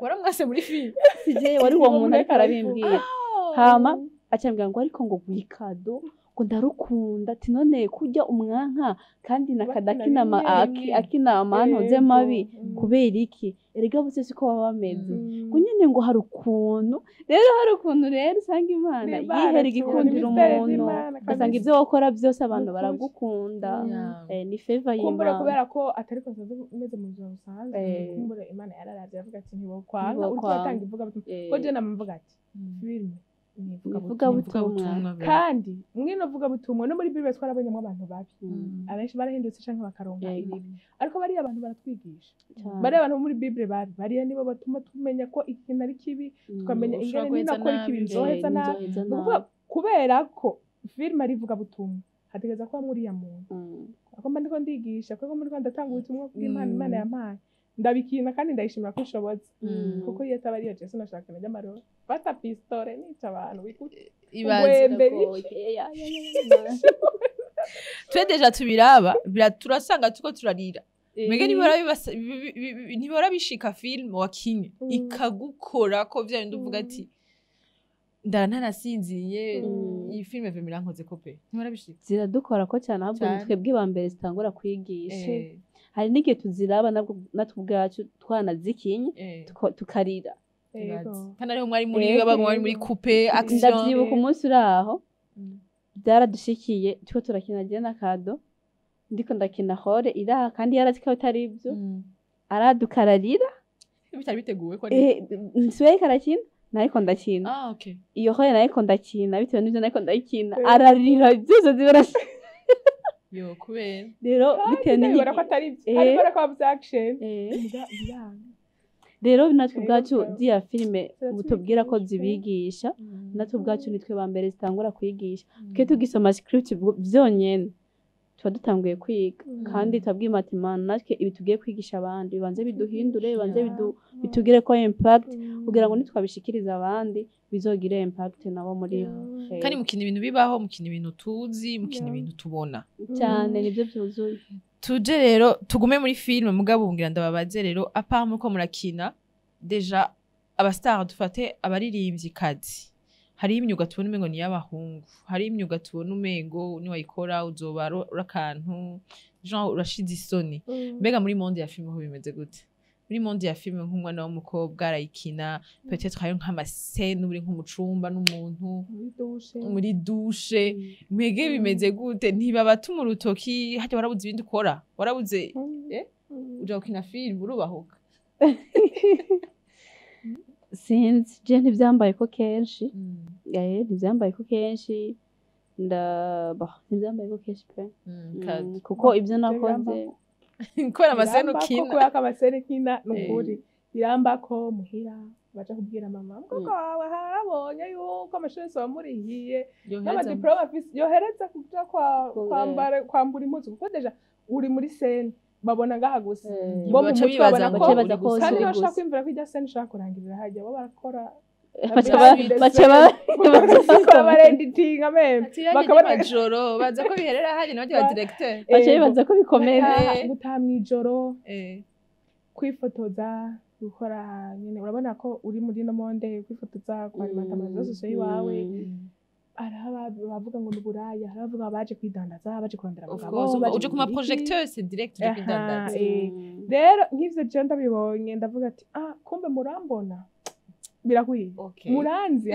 waramwase muri film sije wari uwo muntu ariko arabimbwira hama acambwira ngo ariko ngo gwikado ngo ndarukunda ati none kurya umwanka kandi nakadakina akina amantoze mabi kubera iki erega bose siko baba bameze ngo nyene ngo hari ukuntu rero usanga Imana yihera igikundira umuntu ugasanga ivyo wakora byose abantu baragukunda ni favor y'Imana kubera ko atari ko umeze mu buzima busanzwe kumbure Imana yararavye avuga ati ntibokwanga uriko batanga ivuga ko je namvuga ati filme ivuga butumwa kandi mwino vuga butumwa no muri Bible twarabonyemo abantu babi abenshi barahindutse canke bakaronka ibibi ariko bari abantu baratwigisha bari abantu muri Bible babi bari nibo batuma tumenya ko ikintu ari kibi tukamenya ingene ninakora ikibi nzoheza nabi kubera ko film ari vuga butumwa hategeza ko muri ya muntu ako mba ndiko ndigisha ko muri Rwanda tanga ubutumwa bw'Imana Imana yampaye ndabikina kandi ndayishimira ko ishobotse kuko iyo ataba ariyo Yesu nashaka najya amaroro fata pistole nica abantu twe deja tubiraba turasanga tuko turarira mbega ntibora bishika film wakinye ikagukora ko vya bindi uvuga ati ntananasinziye iyi filime vemira nkoze ko pe ntibora bishika ziradukora ko cyane ahubwo twebwe ba mbere zitangura kwigisha hari n'igihe tuziraba natwe ubwacu twanazikinye tukarira kandi ariho mwari muri coupe action ndavyibuka umunsi uraho byaradushikiye tuko turakina je na Kado ndiko ndakina hore iraha kandi yarazika utari ibyo aradukararira bitari biteguwe ko nsiwe karakina nariko ndakina okay iyo hore nariko ndakina bitewe n'ivyo nariko ndakina ararira byose zibarashi yo kubera rero bitewe n'ibyo ko atari ibyo ariko ko action rero natwe ubwacu ziya filime butubwira ko zibigisha natwe ubwacu nitwe ba mbere zitangura kwigisha twe tugisoma script byonyene tuba dutanguye kwiga kandi twabwiye matemana natwe ibi tugiye kwigisha abandi bibanze biduhindure bibanze bitugire ko impact kugira ngo nitwabishikiriza abandi bizogire impact nabo muri kandi mukina ibintu bibaho mukina ibintu tuzi mukina ibintu tubona cyane nibyo byuzuye tuje rero tugume muri film mugabo bungira ndababaze rero apart muko murakina deja abastar dufate abaririmbyi kazi hari imyuga tubona umengo ni y'abahungu hari imyuga tubona umengo ni wayikora uzoba urakantu genre urashize isoni mbega muri monde ya film ho bimeze gute muri monde ya film nk'umwana w'umukobwa arayikina peut-être hari nk'amascène uri nk'umucumba n'umuntu muri douche mbega bimeze gute ntibabatuma urutoki hajya warabuze ibindi ukora warabuze uja gukina film urubahuka sinzi je ntivyambaye ko kenshi ntivyambaye ko kenshi ntivyambaye ko kenshi pe kuko ibyo nakoze kubera amascène ukina kuko akamascène kina n'ukuri iramba ko muhira baca kubwira mama mukoko wawe harabonye yuko amashuri yose wamurihiye n'amadiploma afise yohereza kuja kwambura impuzu kuko deja uri muri scène babona ngaha gusa bo mu mutwe babona ko kandi iyo ushaka kwimvira ko ijya scène ushaka kurangirira hajya bo barakora baca barenditinga meme bakabona ijoro baza ko biherera hajya n'abandi ba directeur baca bibaza ko bikomeye gutaha mw'ijoro kwifotoza gukora nyine urabona ko uri muri no monde kwifotoza kwa alimentaire zose iwawe bavuga ngo n'uburaya bavuga baje kwidandaza baje kurondera abagabo uje kuma projecteur c'est direct uje kwidandaza rero nk'ivyo je ndabibonye ndavuga ati kumbe murambona birakwiye muranzi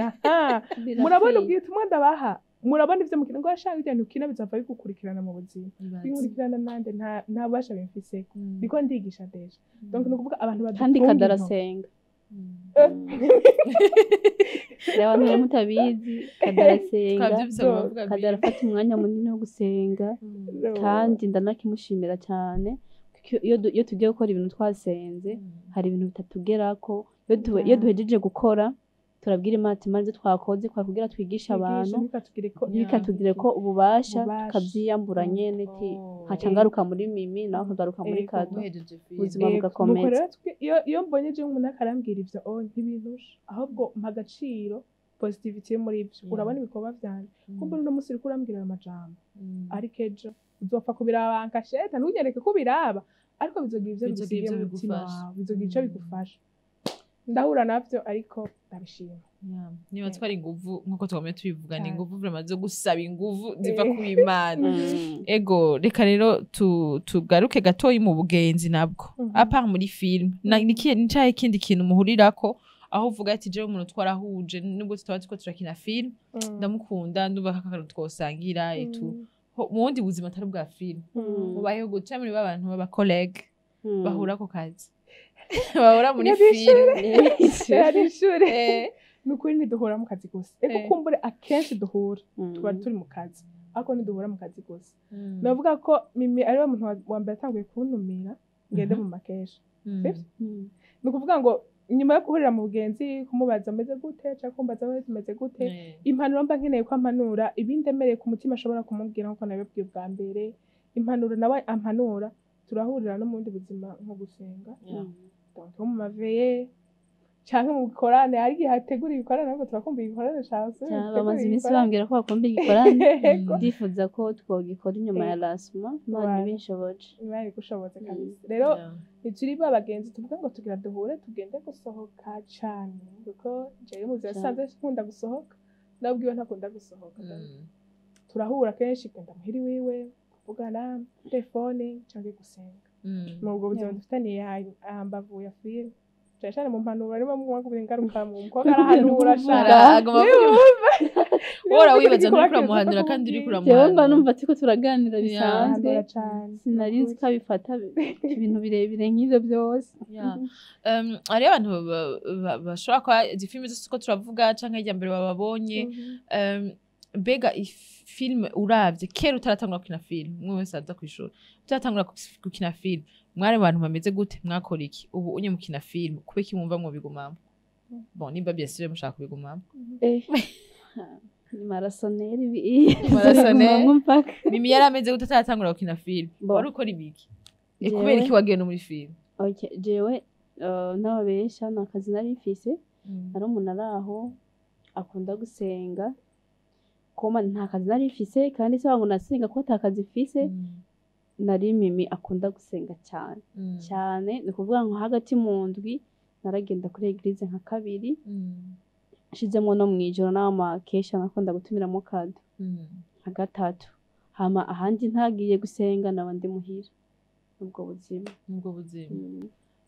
murabona ubwitumwa ndabaha murabona ivyo mukina ngo ashaka ibintu ukina bizava bigukurikirana mu buzima binkurikirana nande nta bubasha bimfise niko ndigisha deje donc nukuvuga abantu kandi kadarasenga reba niba mutabizi kadarasenga kadarafata umwanya munini wo gusenga kandi ndanakimushimira cyane iyo tugiye gukora ibintu twasenze hari ibintu bitatugerako iyo duhejeje gukora turabwira Imana ati twakoze kugira twigisha abantu bikatugire ko ububasha tukabyiyambura nyene nkaca ngaruka muri Mimi nawe akagaruka muri Ego. Kado muhejeje film ubuzima Nuko bugakomeza rero iyo mbonye je umuntu akarambwira ivyo ntibintusha ahubwo mpa agaciro positivity yo muri ivyo urabona ibikorwa vyanje kumbe uno musi uriko urambwira ayo majambo ariko ejo uzopfa kubiraba nkasheta ntugereke ko biraba ariko bizogira ivyo bigusigiye mu mutima wawe bizogira ico bigufasha ndahura navyo ariko ndabishima niba twari inguvu nkuko twamye tubivuga ni inguvu vraiment zo gusaba inguvu ziva ku Imana ego reka rero tugaruke gatoyi mu bugenzi nabwo apart muri film nicaye ikindi kintu muhurirako aho uvuga ati jewe umuntu twarahuje nubwo tutaba turiko turakina film ndamukunda ndumva kakaro twosangira etu mu bundi buzima atari bwa film mubayeho gute muri babantu baba collègue bahura ku kazi bahura muri film ari ishure nukuri ntiduhura mu kazi gusa eko kumbure akenshi duhura tuba turi mu kazi ariko ntiduhura mu kazi gusa navuga ko Mimi ariwe muntu wa mbere atanguye kuntumira ngende mu makesha ni ukuvuga ngo nyuma yo guhurira mu bugenzi kumubaza ameze gute cyangwa kumbaza aho tumeze gute impanuro mba nkeneye ko ampanura ibindi emereye ku mutima ashobora kumubwira nkuko nabibwiye bwa mbere impanuro nawe ampanura turahurira no mu bundi buzima nko gusenga nko mu maveye canke mu bikorane hari igihe hategura ibikorane ariko turakumva ibikorane case bamaze iminsi bambwira ko bakunda igikorane ndifuza ko twogikora inyuma ya lasma Imana ibinshoboje Imana igushobotse kabisa rero ntituri bagenzi tuvuga ngo tugira duhure tugende gusohoka cane kuko jewe muzi yasanze nkunda gusohoka ndabwiwe ntakunda gusohoka turahura kenshi genda muhiri wiwe kuvugana telefone canke gusenga mu bwo buzima dufitaniye hambavu ya film cyane mu mpanuro arimo mwakubira ingaruka mu mukobwa arahanura agomba wora wibaza muri kuramuhanura kandi uri kuramuhanura jewe mba numva tiko turaganira bisanzwe sinarinzi ko abifata ibintu birebire nk'ivyo byose ari abantu bashobora kwa izi filime zose ko turavuga canke ijya mbere bababonye bega film uravye kera utaratangura gukina film mwe wese aza kwishura utaratangura gukina film mwari abantu bameze gute mwakora iki ubu unye mukina film kube kimumva mu bigumamo bon nimba bien sûr mushaka kubigumamo marasoneri Mimi yarameze gute utaratangura gukina film wari ukora ibiki kubera iki wagiye no muri film okay jewe n'ababesha nakazi nari mfise ari umuntu araho akunda gusenga koma nta kazi nari mfise kandi se wangu nasenga ko atakazi mfise nari Mimi akunda gusenga cyane cyane ni kuvuga ngo hagati mu ndwi naragenda kuri eglise nka kabiri shizemo no mwijoro n'amakesha nakunda gutumiramo Kado nka gatatu hama ahandi ntagiye gusenga nabandi muhira ubwo buzima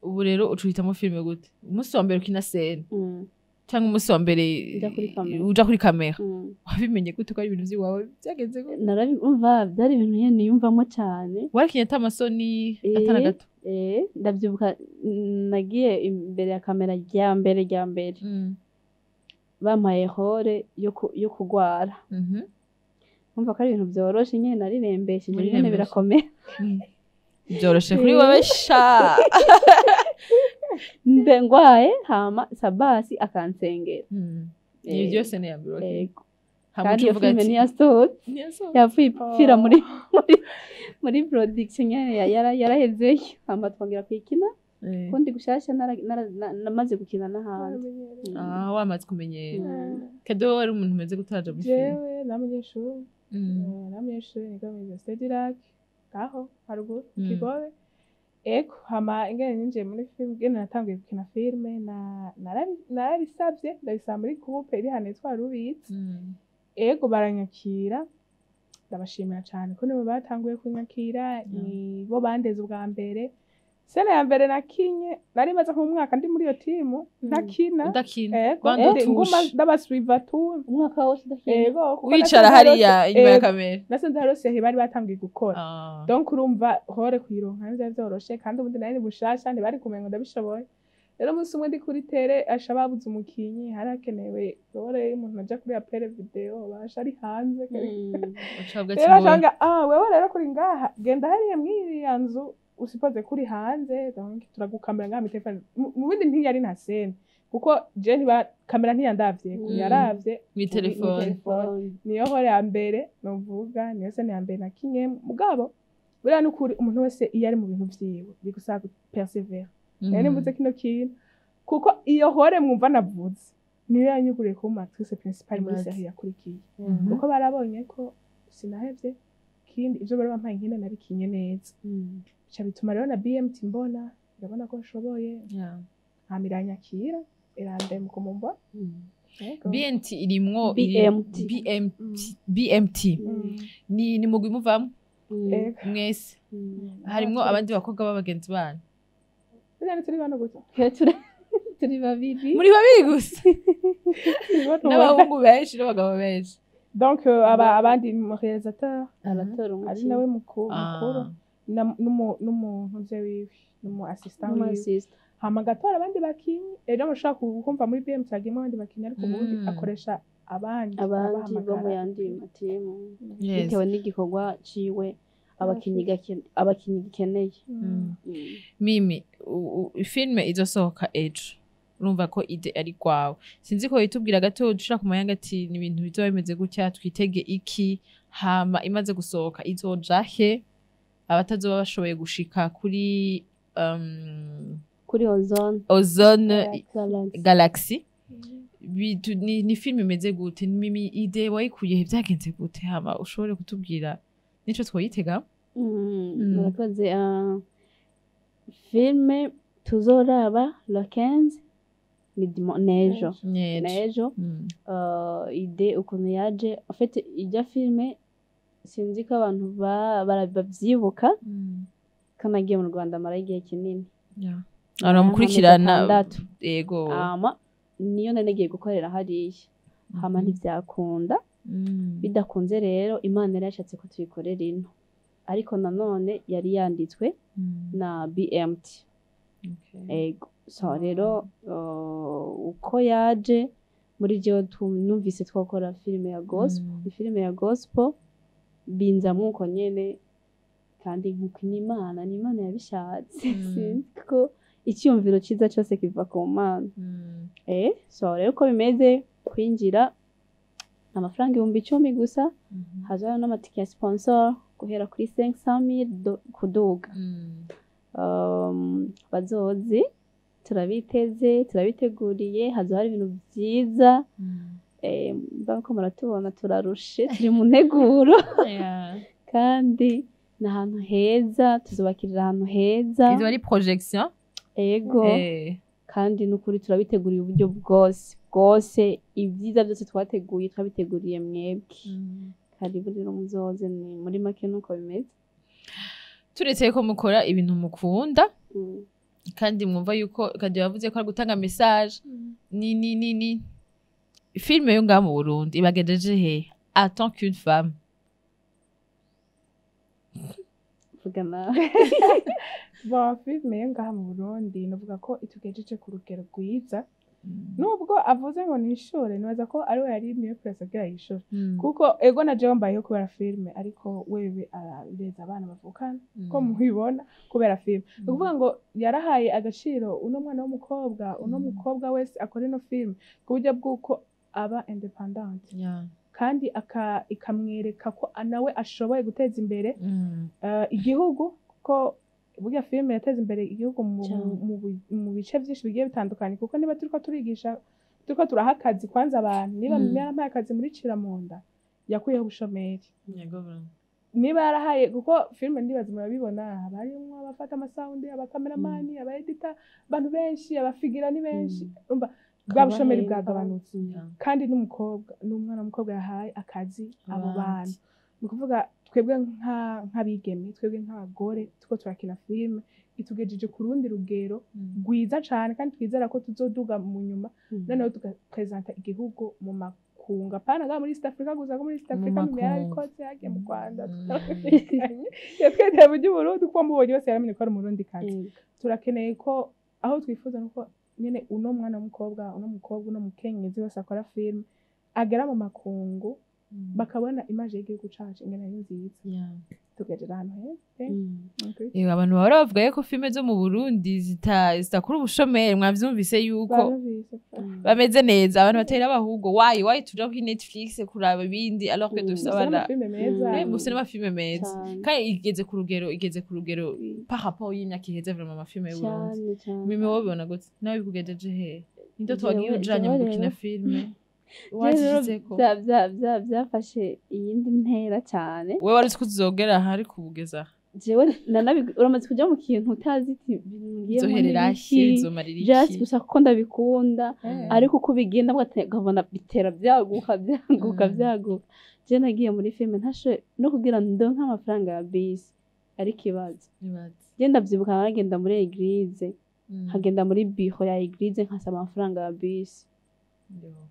ubu rero ucuhitamo filme gute umunsi wa mbere ukina scene cyangwa umunsi wa mbere uja kuri kamera wabimenye gute ko ari ibintu by'iwawe byagenze gute narabumva byari ibintu nyene niyumvamo cyane warakinye atamasoni atana gato ndavyibuka nagiye imbere ya kamera rya mbere bampaye hore yo kugwara umva ko ari ibintu byoroshe nyene narirembesheje nyene birakomeye byoroshe kuri wowe sha ndengwaye hama Sabasi akansengera ibi byose ni yambiro yego kandi iyo filime niyasohotse yapfuye ipfira muri production nyene yaraheze hama twongera kwikina kundi gushasha namaze gukina n'ahandi wamaze kumenyera Kado wari umuntu umeze gutaja mu filime jewe n'umunyeshuri niga mu Université du Lac aho haruguru Kigobe eko hama ingene ninjiye muri film gene natangiye gukina filme narabisabye ndabisaba muri groupe iri hano yitwa Rubitsi ego baranyakira ndabashimira cyane ko nibo batanguye kunyakira ni bo bandeze ubwa mbere sene ya mbere nakinye nari maze nk'umwaka ndi muri iyo timu ntakina ndabasuiva tu umwaka wose udakina ego wicara hariya inyuma ya kamera nasanze harose bari batangiye gukora donc urumva hore kwironka nivyo byoroshe kandi ubundi nari bushasha ntibari kumenga ndabishoboye rero umunsi umwe ndi kuri tere asha babuze umukinyi harakenewe hore umuntu aja kuri apere video basha ari hanze rero ashanga wewe rero kuri ngaha genda hariya mwiriya nzu usipoze kuri hanze donc turagukamera ngaha telefone mu bindi ntiyari na scene kuko je ntiba kamera ntiyandavye yaravye mu telefone niyo hore ya mbere novuga niyo scene ya mbere nakinye mugabo buriya n'ukuri umuntu wese iyo ari mu bintu vyiwe bigusaba persevere rero nimvuze kino kintu kuko iyo hore mwumva navuze niyo yanyuguriye kuba actrice principale muri série yakurikiye kuko barabonye ko sinahevye kindi ivyo bari bampaye nkine nabikinye neza bica bituma rero na BMT mbona ndabona ko nshoboye nkamiranyakira irandema kumumba BMT irimwo BMT ni mugwi muvamwo mwese harimwo abandi bakobwa b'abagenzi banyu biriya turi bano gusa turi babiri muri babiri gusa n'abahungu benshi n'abagabo benshi donc abandi mu réalisateur aratora ari nawe mukuru n'umuntu nze wiwe n'umu assistant wiwe hama gatora abandi bakinyi rero mushaka kumva muri BM cyagimo abandi bakinyi ariko ubundi akoresha abandi bo mu yandi matimu bitewe n'igikorwa ciwe abakinyi gikeneye Mimi filme izosohoka ejo urumva ko ide ari kwawe sinzi ko yitubwira gato dushaka kumayanga ati ni ibintu bizoba bimeze gutya twitege iki hama imaze gusohoka izoja he abatazoba bashoboye gushika kuri Ozone Galaxy ni filme imeze gute Mimi ide wayikuye byagenze gute hama ushobore kutubwira nico twoyitega murakoze filme tuzoraba le 15 nejo ide ukuntu yaje en fait ijya filme sinzi ko abantu babyibuka kanagiye mu Rwanda mara igihe kinini aramukurikirana yego niyo nanegiye gukorera hariya hama ntibyakunda bidakunze rero Imana yari yashatse ko tuyikorera ino ariko nanone yari yanditswe na BMT so rero uko yaje muri jewe numvise twakora filime ya gospel binza muko nyene kandi nkuko n'Imana yabishatse ko icyumviro ciza cyose kiva ku Mana so rero ko bimeze kwinjira amafaranga 10,000 gusa hazayo n'amatike ya sponsor guhera kuri 500,000 kuduga bazozi turabiteguriye hazaho ibintu byiza bako muratubona turarushe turi mu nteguro kandi n'ahantu heza tuzubakirira ahantu heza izo ari projection ego kandi n'ukuri turabiteguriye uburyo bwose ibyiza byose twabiteguriye mwebwe karibu rero muzoze ni muri make nuko bimeze turetse ko mukora ibintu mukunda kandi mwumva yuko kandi bavuze ko ari gutanga message ni filme yo ngaha mu Burundi ibagejeje he en tant qu'une femme vugana filme yo ngaha mu Burundi navuga ko itugejeje ku rugero rwiza nubwo avuze ngo nishure nibaza ko ari we yari miyo press agira yishure kuko ego na jewe mbayeho kubera filme ariko wewe arareza abana bavukana ko muhibona kubera filme ukuvuga ngo yarahaye agaciro uno mwana w'umukobwa uno mukobwa wese akora ino filme ku buryo bw'uko aba independent kandi ikamwereka ko nawe ashoboye guteza imbere igihugu ko burya filme yateza imbere igihugu mu bice byinshi bigiye bitandukanye kuko niba turiko turaha akazi kwanza abantu niba yarampaye akazi muri Ciramunda yakuyeho ubushomeri niba yarahaye kuko filme ndibaza murabibona habarimwo abafata amasaundi abakameramani abaedita abantu benshi abafigira ni benshi urumva bwa bushomeri bwagabanutse kandi n'umwana w'umukobwa yahaye akazi abo bantu ni ukuvuga twebwe nk'abigeme twebwe nk'abagore tuko turakina filme itugejeje ku rundi rugero rwiza cyane kandi twizera ko tuzoduga mu nyuma noneho tugapresenta igihugu mu makunga pana ga muri East Africa gusa ko muri East Africa mu yarabikoze yagiye mu Rwanda twetwe mu Burundi ko mubonye bose yaramenye ko ari umurundi kazi turakeneye ko aho twifuza nuko nyene uno mwana w'umukobwa uno mukenyezi wese akora filme agera mu makungu bakabona image y'igihugu cacu ingene ari nziza Yeah. tugejera ahantu heza Abantu bahora bavuga yuko filime zo mu Burundi zitakura ubushomeri mwavyumvise yuko bameze neza abantu batera abahubwo wayi tuja kuri Netflix kuraba ibindi alors que dufise abana mufise n'amafilme meza kandi igeze ku rugero par rapport y'imyaka iheze vraiment amafilme y'Uburundi mimi wowe ubona gute nawe bikugejeje he ninde twagiye ujanye mu gukina filme wazizeko byafashe iyindi ntera cyane wewe wari uzi uzogera hari kubugeza jewe uramaze kuja mu kintu utazi zoherera iki zomarira iki just gusa kuko ndabikunda ariko uko bigenda bwakabona bitera byaguka je nagiye muri filme ntashe no kugira ndonka amafaranga ya bisi ari kibazo genda byibuka nagenda muri eglise hagenda muri biho ya eglise nkasaba amafaranga ya bisi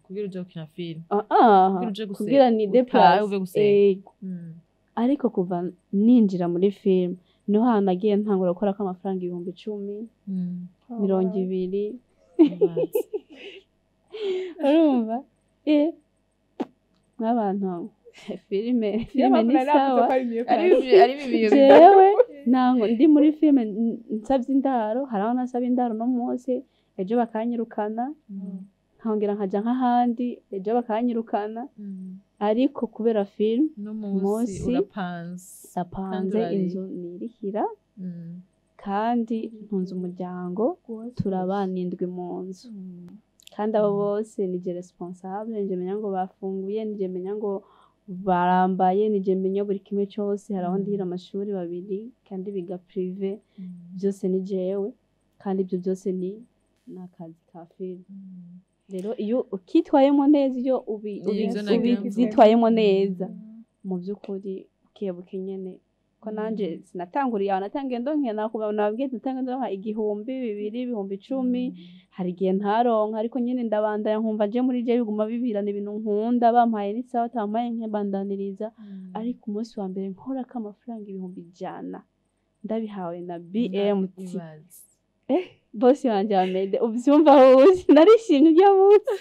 kugira uje gukina filme kugira ni deplace ariko kuva ninjira muri film niho hantu nagiye ntangura gukora ko amafaranga 10,000 20 urumva nk'abantu filime ni sawa ari bibiyo jewe nango ndi muri filime nsabye indaro haraho nasaba indaro no munsi ejo bakanyirukana nkongera nkaja nk'ahandi ejo bakanyirukana ariko kubera film munsi urapanze inzu nirihira kandi ntunze umuryango turabanindwe mu nzu kandi abo bose nije responsable nije menya ngo bafunguye nije menya ngo barambaye nije menya buri kimwe cyose haraho ndihira amashuri babiri kandi biga privé byose ni jewe kandi ibyo byose ni nakazi ka film rero iyo ukitwayemo neza iyo ubizitwayemo neza mu by'ukuri ukebuka nyene ko nanje sinatanguriye natangiye ndonkera nakubona nabwiye natanga ndonka 1,000 2,000 10,000 hari gihe ntaronka ariko nyene ndabandanya nkumva je muri je biguma bibirana ibintu nkunda bampaye ni sawa tamaye nkebandaniriza ariko umunsi wa mbere nkora ko amafaranga 100 ndabihawe na BMT bosi wanje amede uvyumva hose narishimye ujya munsi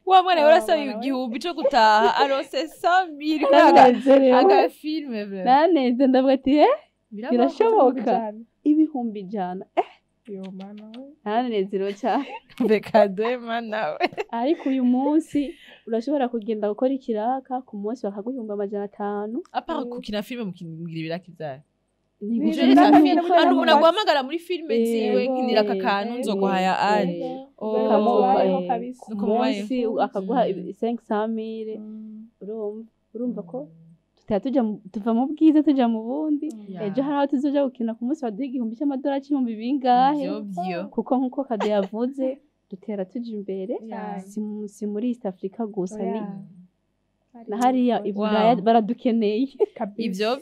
wa mwana urasaba igihumbi cyo gutaha arose 100,000 aga filme vraiment naneze ndavuga ati birashoboka 1,100 yo mana we nanezero cyane bekade mana we ariko uyu munsi urashobora kugenda gukora ikiraka ku munsi bakaguhumba 500 apart kukina filme mukigira ibiraka ivyaye hano umuntu aguhamagara muri filime ziwe nkinira aka kantu nzoguhaya ari ku munsi akaguha 500,000 urumva ko tuva mu bwiza tuja mu bundi ejo hari aho tuzoja gukina ku munsi wa 1,000 cy'ibihumbi bingahe kuko nkuko Kade yavuze dutera tuja imbere si muri East Africa gusa ni na hariya iburaya baradukeneye ivyo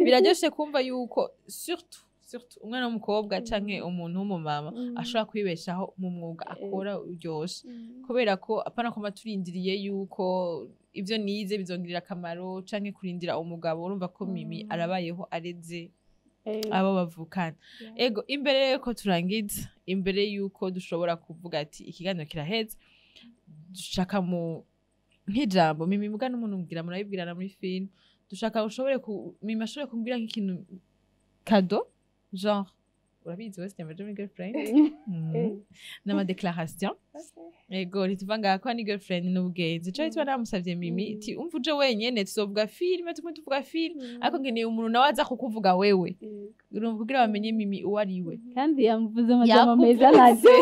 biraryoshe kumva yuko surtout umwana w'umukobwa canke umuntu w'umumama ashobora kwibeshaho mu mwuga akora uryoshe kubera ko apana ko maturindiriye yuko ivyo nize bizongirira akamaro canke kurindira umugabo urumva ko Mimi arabayeho areze abo bavukana ego imbere yuko turangiza imbere yuko dushobora kuvuga ati ikiganiro kiraheze dushaka mu nk'ijambo Mimi muga n'umuntu ngira murabibwirana muri film dushaka ushobore Mimi ashobore kumbwira nk'ikintu Kado genre urabizi wese yamaje muri girlfriend n'ama déclaration ego rituvanga ko ni girlfriend n'ubwenzi cyo itwa namusavye Mimi iti umva uje wenyene tuzovuga film tuvuga film ariko ngeneye umuntu nawe aza kukuvuga wewe urumva kugira bamenye Mimi uwo ari we kandi yamuvuze amajambo meza naje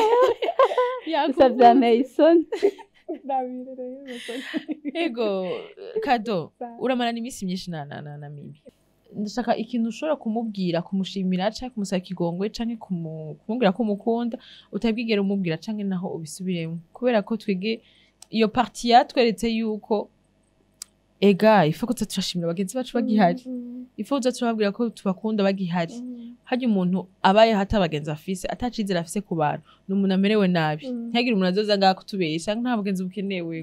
yakusavye Mason ego Kado uramarana iminsi myinshi na Mimi ndashaka ikintu ushobora kumubwira kumushimira canke kumusaba ikigongwe canke kumubwira ko umukunda utabwigera umubwira canke naho ubisubiremo kubera ko twege iyo partie yatweretse yuko ega ifa ko turashimira bagenzi bacu bagihari ifa uza turababwira ko tubakunda bagihari haje umuntu abaye hata bagenzi afise atacizera afise ku bantu n'umuntu amerewe nabi ntihagire umuntu azoza ngaho kutubesha nta bagenzi bukenewe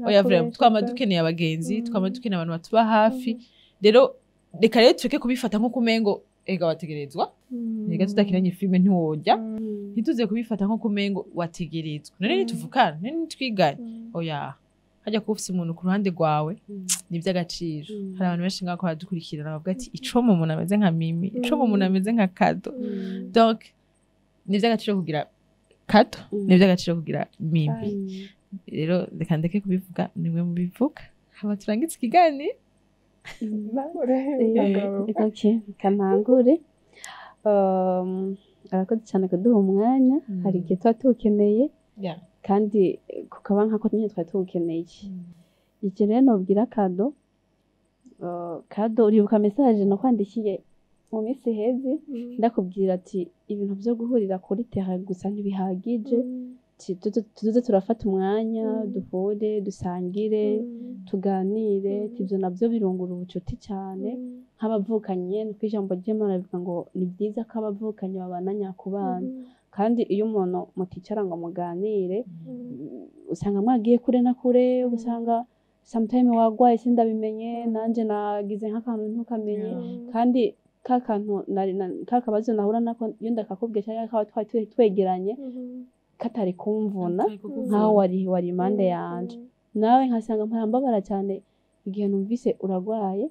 oya vraiment twama dukeneye abagenzi twama dukeneye abantu batuba hafi rero reka rero tureke kubifata nko kumengo ega wategerezwa reka tudakiranye filme ntiwojya ntituze kubifata nko kumengo wategerezwa none nituvukana none nitwiganye oya hajya kuba ufise umuntu ku ruhande rwawe ni iby'agaciro hari abantu benshi ngaho baradukurikirana bavuga ati ico mu muntu ameze nka Mimi ico mu muntu ameze nka Kado donc ni iby'agaciro kugira Kado ni iby'agaciro kugira Mimi rero reka ndeke kubivuga nimwe mubivuga haba turangitse ikiganiro kanangure arakoze cyane kuduha umwanya hari igihe tuba tuwukeneye kandi kukaba nkako nyine twari tuwukeneye iki rero nobwira Kado uribuka message nakwandikiye mu minsi iheze ndakubwira ati ibintu byo guhurira kuri terrain gusa ntibihagije tuze turafata umwanya duhure dusangire tuganire ibyo nabyo birungura ubucuti cyane nk'abavukanye nuko ijambo ry'Imana rivuga ngo ni byiza ko abavukanye babana nyakubana kandi iyo umuntu muticara ngo muganire usanga mwagiye kure na kure usanga sometime wagwaye sindabimenye nanje nagize nk'akantu ntukamenye kandi kakabazo nahura nako iyo ndakakubwiye cyangwa twari twegeranye katari kumvuna nkaho wari impande yanje nawe nkasanga mpambabara cyane igihe numvise uragwaye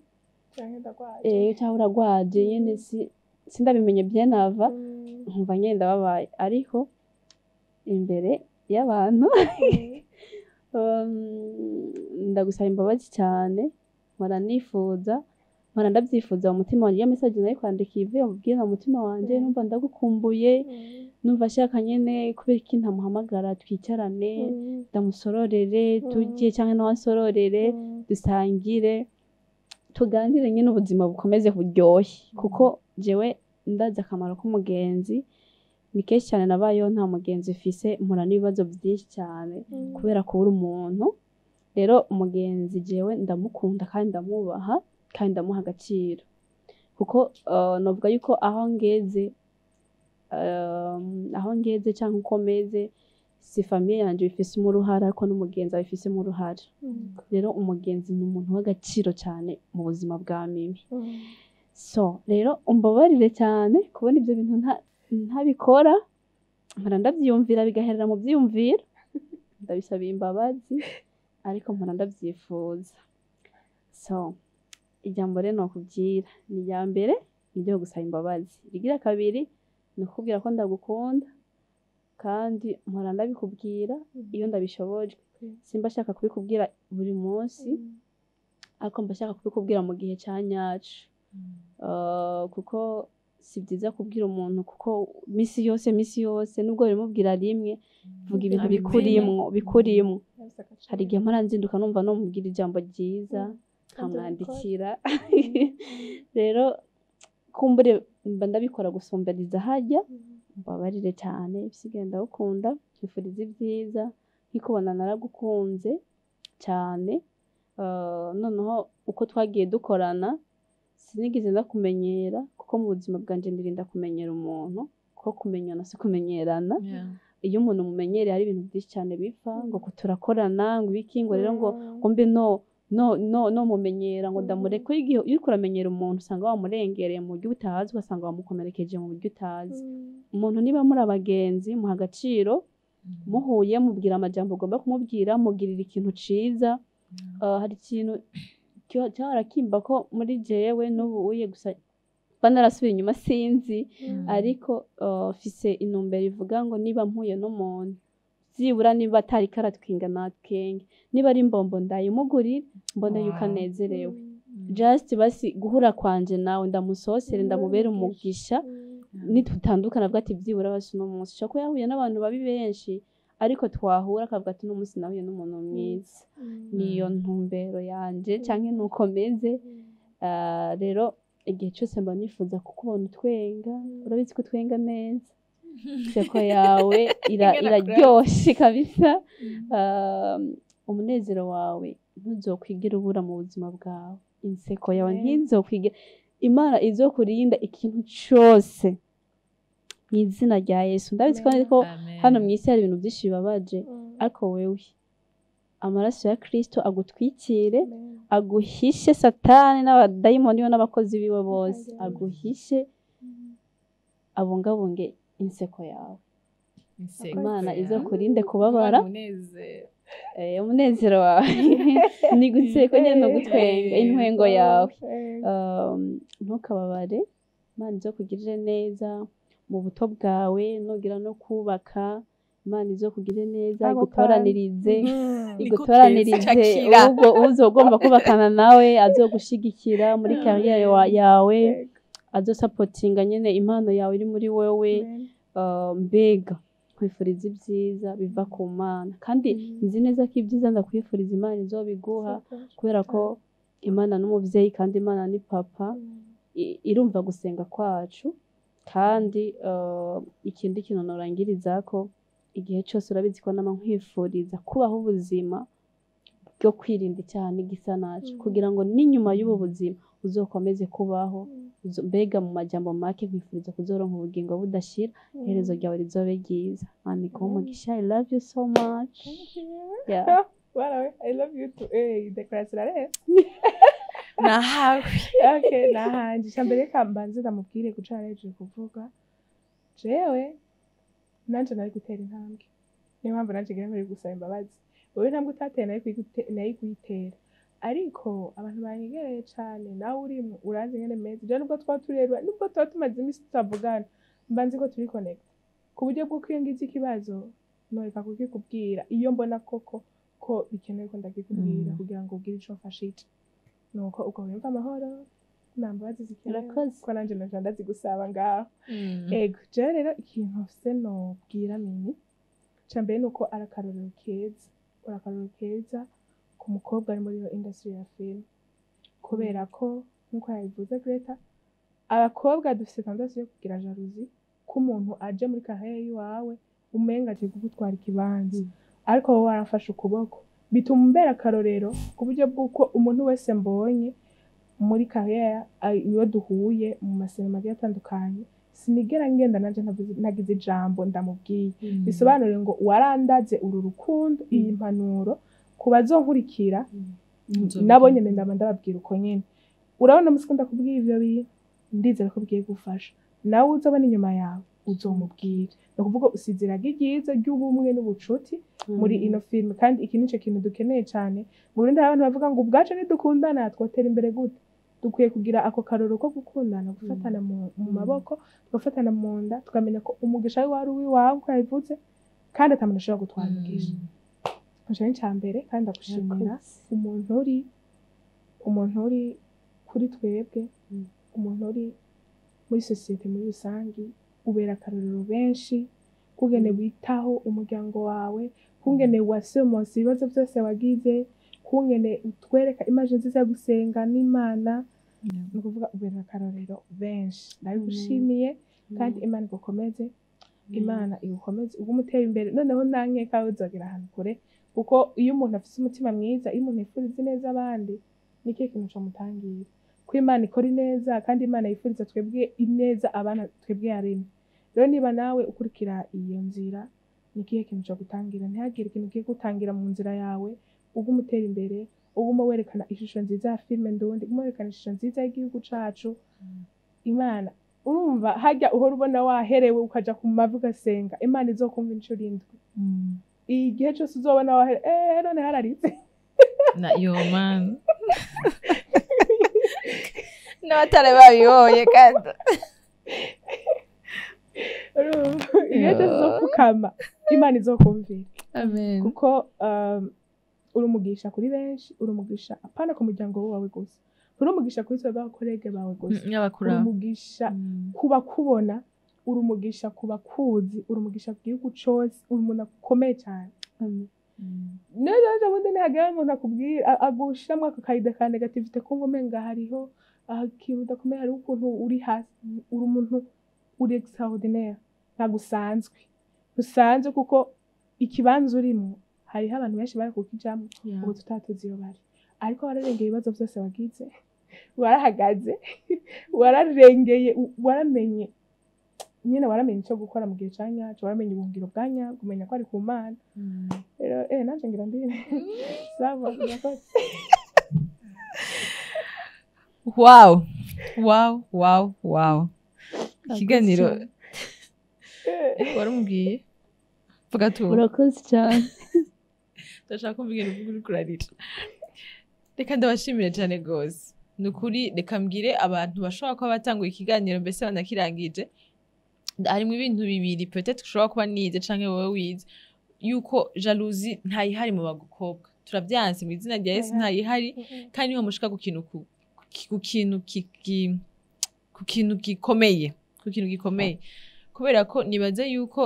cyangwa uragwaje nyene sindabimenye byenava nkumva nyene ndababaye ariko imbere y'abantu ndagusaba imbabazi cyane mpora ndabyifuza mu mutima wanjye iyo message nayo kwandikiye ivuye mu mutima wanjye numva ndagukumbuye numva ashaka nyene kubera iki ntamuhamagara twicarane ndamusororere tujye cyangwa nawansororere dusangire tuganire nyine ubuzima bukomeze buryoshye kuko jewe ndazi akamaro k'umugenzi ni kenshi cyane nabayeho nta mugenzi ufise mpura n'ibibazo byinshi cyane kubera kubura umuntu rero umugenzi jewe ndamukunda kandi ndamubaha kandi ndamuha agaciro kuko novuga yuko aho ngeze cyangwa uko meze si famiye yanjye bifisemo uruhare ariko n'umugenzi abifisemo uruhare rero umugenzi ni umuntu w'agaciro cyane mu buzima bwa Mimi so rero umbabarire cyane kubona ibyo bintu ntabikora mpora ndabyiyumvira bigaherera mu byiyumviro ndabisaba imbabazi ariko mpora ndabyifuza so ijambo rero nokubwira ni irya mbere niryo gusaba imbabazi rigira kabiri ni ukubwira ko ndagukunda kandi mpora ndabikubwira iyo ndabishoboje simba shaka kubikubwira buri munsi ariko mba shaka kubikubwira mu gihe cya nyacu kuko si byiza kubwira umuntu kuko misi yose nubwo bimubwira rimwe vuga ibintu bikurimwo hari igihe mpora nzinduka numva no mubwira ijambo ryiza nkamwandikira rero kumbure mba ndabikora gusumberiza hajya mbabarire cyane ibisigaye ndagukunda twifuriza ibyiza nkikubona naragukunze cyane noneho uko twagiye dukorana sinigeze ndakumenyera kuko mu buzima bwanjye ndirinda kumenyera umuntu kuko kumenyana si kumenyerana iyo umuntu mumenyereye hari ibintu byinshi cyane bipfa ngo turakorana ngo ibiki ngo rero ngo mbe no mumenyera ngo ndamureke iyo uriko uramenyera umuntu usanga wamurengereye mu buryo utazi ugasanga wamukomerekeje mu buryo utazi umuntu niba muri abagenzi muha agaciro muhuye mubwira amajambo ugomba kumubwira mugirira ikintu ciza hari ikintu cyarakimba ko muri jewe n'ubu uye gusa banarasubiye inyuma sinzi ariko fise intumbero ivuga ngo niba mpuye n'umuntu byibura niba atari karatwinga natwenge niba ari mbombo ndayimugurira mbona yuko anezerewe just basi guhura kwanje nawe ndamusosere ndamubera umugisha nitutandukana avuga ati byibura basi no munsi cyo ko yahuye n'abantu babi benshi ariko twahura akavuga ati no munsi nahuye n'umuntu mwiza niyo ntumbero yanje canke nuko meze rero igihe cyose mba nifuza kukubona utwenga urabizi ko twenga neza seko yawe iraryoshe kabisa umunezero wawe ntuzokwigira ubura mu buzima bwawe inseko yawe ntizokwigira Imana izokurinda ikintu cyose mu izina rya Yesu ndabizi ko hano mu isi hari ibintu byinshi bibabaje ariko wewe amaraso ya Kristo agutwikire aguhishe satani n'abadayimoni n'abakozi biwe bose aguhishe abungabunge inseko yawe Imana izokurinde kubabara umunezero wawe ni guseka nyine no gutwenga intwengo yawe ntukababare Imana izokugirire neza mu buto bwawe nugira no kubaka Imana izokugirire neza igutoranirize ubwo uzogomba kubakana nawe azogushigikira muri carrière yawe azosapotinga nyene impano yawe iri muri wewe mbega kwifuriza ibyiza biva ku Mana kandi nzi neza ko ibyiza ndakwifuriza Imana izobiguha kubera ko Imana n'umuvyeyi kandi Imana ni papa irumva gusenga kwacu kandi ikindi kintu norangiriza ko igihe cyose urabizi ko nama nkwifuriza kubaho ubuzima bwo kwirinda icyaha n'igisa naco kugira ngo n'inyuma y'ubu buzima uzokomeze kubaho mbega mu majambo make nkwifuriza kuzoronka ubugingo budashira iherezo ryawe rizobe ryiza Mana iguhe umugisha I love you so much. Yeah. Well, I love you too. Dekorasirare nahawe okay nahanje cyambere kambanze ndamubwire gucara hejuru kuvuga jewe nanje nari gutera intambwe niyo mpamvu nanje ngira muri gusaba imbabazi wowe ntambwe utatera nayi kuyitera ariko abantu banyegereye cyane nawe urimo urazi ngene meze je nubwo twaturerwa nubwo tumaze imisi tutavugana mbanze ko turi connect ku buryo bwo kwiyongiza ikibazo noreka kukikubwira iyo mbona koko ko bikenewe ko ndakikubwira kugira ngo ugire ico mfashije nuko uko wumva amahoro nambabazi zikenewe ko nanje ndazi gusaba ngaho ego je rero ikintu mfise nobwira mini cyambere nuko arakarorero keza ku mukobwa ari muri iyo industry ya film kubera ko nkuko yabivuze Greta abakobwa dufite tendance yo kugira jalousie ko umuntu aje muri carrière yiwawe umenga aje kugutwara ikibanza ariko wowe warafashe ukuboko bituma umbera akarorero ku buryo bw'uko umuntu wese mbonye muri carrière iyo duhuye mu masinema agiye atandukanye sinigera ngenda nanje nagize ijambo ndamubwiye bisobanure ngo warandaze uru rukundo iyi mpanuro kubazonkurikira nabo nyene ndaba ndababwira uko nyene urabona musikunda kubwira ivyo bintu ndizera ko bigiye gufasha nawe uzobona inyuma yawe uzomubwira no kuvuga usiziraga igize ry'ubumwe n'ubucuti muri ino film kandi iki nico kintu dukeneye cyane mu Burundi abantu bavuga ngo ubwacu nidukundana twotera imbere gute dukwiye kugira ako karoro ko gukundana gufatana mu maboko tugafatana mu nda tukamenya ko umugisha wari uwiwawe ko yavutse kandi atamuntu ashobora gutwara umugisha Ni cyambere kandi ndagushimira umuntu uri kuri twebwe umuntu uri muri societe muri rusangi ubera akarorero benshi kugene witaho umuryango wawe kungene wasemosa ibibazo byose wagize kungene utwereka image nziza yo gusenga n'Imana no kuvuga ubera akarorero benshi ndabigushimiye kandi Imana igukomeze Imana igukomeze ugumutera imbere noneho nankeka uzogira ahantu kure kuko iyo umuntu afite umutima mwiza iyo umuntu yifuriza neza abandi niki kintu cyo mutangira ko Imana ikora neza kandi Imana yifuriza twebwe ineza abana twebwe yaremye rero niba nawe ukurikira iyo nzira nikihe kintu cyo gutangira ntihagire ikintu kiye gutangira mu nzira yawe ugumutera imbere uguma werekana ishusho nziza ya filme ndundi uguma werekana ishusho nziza y'igihugu cacu Imana urumva hajya uhora ubona waherewe ukaja ku mavi ugasenga Imana izokumva incuro indwi igihe cyose uzobona wahere none hararitse na yo man n'abatare babihoye kandi igihe cyose uzopfukama Imana izokumvira amen kuko urumugisha kuri benshi urumugisha apana ku muryango wawe gusa urumugisha kuri twebwe abakorege bawe gusa urumugisha kuba kubona urumugisha kuba kuzi urumugisha ku gihugu cyose umuntu akomeye cyane neza bundi ntihagera umuntu akubwira agushyiramo aka kayida ka negativite ko umenga hariho ikintu udakomeye hariho ukuntu uri hasi uri umuntu uri extraordinaire ntabwo usanzwe kuko ikibanza urimo hariho abantu benshi bari kukijamo ubu tutatuzi iyo bari ariko wararengeye ibibazo byose wagize warahagaze wararengeye waramenye nyine waramenye icyo gukora mu gihe cya nyacyo waramenye ubuhungiro bwa nyabwo kumenya ko ari ku Mana rero nanjye ngira ndire sava wow ikiganiro warumubwiye vuga tu urakoze cyane ndashaka kumva ibintu uvuga uriko urarira reka ndabashimire cyane gose ni ukuri reka mbwire abantu bashobora kuba batanguye ikiganiro mbese banakirangije harimo ibintu bibiri peut-être ushobora kuba nize canke wowe wize yuko jalousie ntayihari mu bagukobwa turavyanse mu izina rya Yesu ntayihari kandi niho mushika ku kintu gikomeye kubera ko nibaze yuko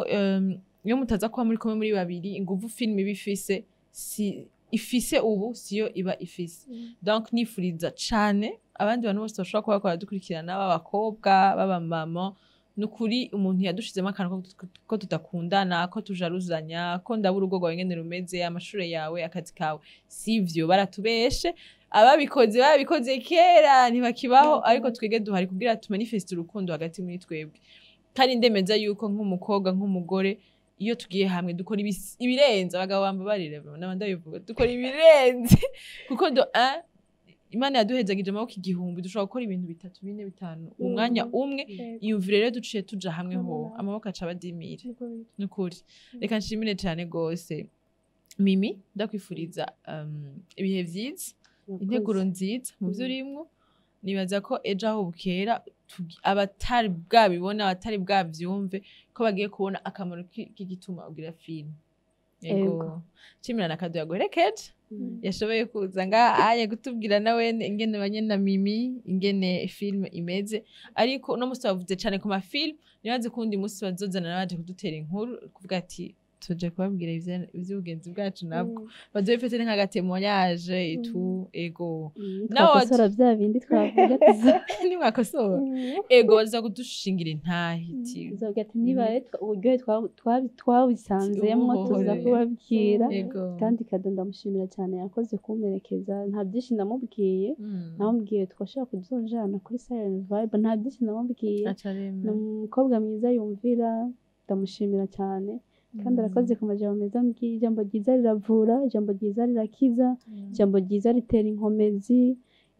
iyo mutaza kuba muri komwe muri babiri inguvu film ibifise ifise ubu siyo iba ifise donc nifuriza cane abandi bantu bose bashobora kuba bakora dukurikirana b'abakobwa b'abamama nukuri umuntu yadushizemo akantu ko tudakundana ko tujaruzanya ko ndabura urugo rwawe ngene rumeze amashure yawe akazi kawe sivyo baratubeshe babikoze kera ntibakibaho ariko twege duhari kugira tumanifeste urukundo hagati muri twebwe kandi ndemeza yuko nk'umukobwa nk'umugore iyo tugiye hamwe dukora ibirenze abagabo bamba barire n'abandabivuga dukora ibirenze kuko Imana yaduhezagije amaboko igihumbi dushobora gukora ibintu 3 4 5 umwanya umwe iyumvire rero duciye tuja hamwe ho amaboko aca badimira nukuri reka nshimire cyane gose Mimi ndakwifuriza ibihe vyiza integuro nziza mu byo urimwo nibaza ko ejo aho bukera abatari bwabibona abatari bwavyumve ko bagiye kubona akamaro k'igituma ugira film yego chimira na kado yagorekeje yashoboye kuza ngaha gutubwira nawe ingene banye na Mimi ingene film imeze ariko no musi bavuze cyane ku ma film nibaze kundi musi bazozana nabaje kudutera inkuru kuvuga ati tuje kubabwira ivy'ubugenzi bwacu nabwo bazobifete nk'agatemonyage itu ego nakosora bya bindi twavuga ni mwakosora ego baza kudushingira intahiti uzoga ati niba uburyohe twabisanzemwo tuza kubabwira kandi Kado ndamushimira cyane yakoze kumperekeza nta byinshi ndamubwiye namubwiye twashaka kuzonjana kuri Silent Vibe nta byinshi ndamubwiye ni umukobwa mwiza yumvira ndamushimira cyane kandi arakoze ku majambo meza mbwiye ijambo ryiza riravura ijambo ryiza rirakiza ijambo ryiza ritera inkomezi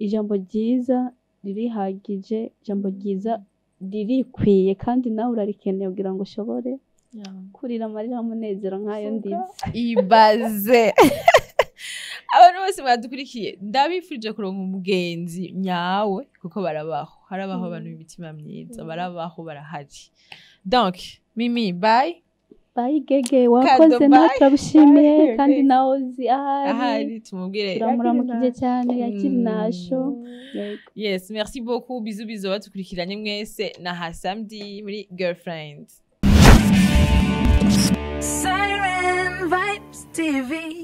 ijambo ryiza ririhagije ijambo ryiza ririkwiye kandi nawe urarikeneye kugira ngo ushobore kurira amarira y'umunezero nk'ayo ndize ibaze abantu bose badukurikiye ndabifurije kuronka umugenzi nyawe kuko barabaho harabaho abantu b'imitima myiza barabaho barahari donc Mimi bye Bye Gege wakoze naturagushimiye kandi nawe uzi ahari tumubwire turamuramukije cyane yakiri nasho yes merci beaucoup bisous batukurikiranye mwese na ha samedi muri Girlfriends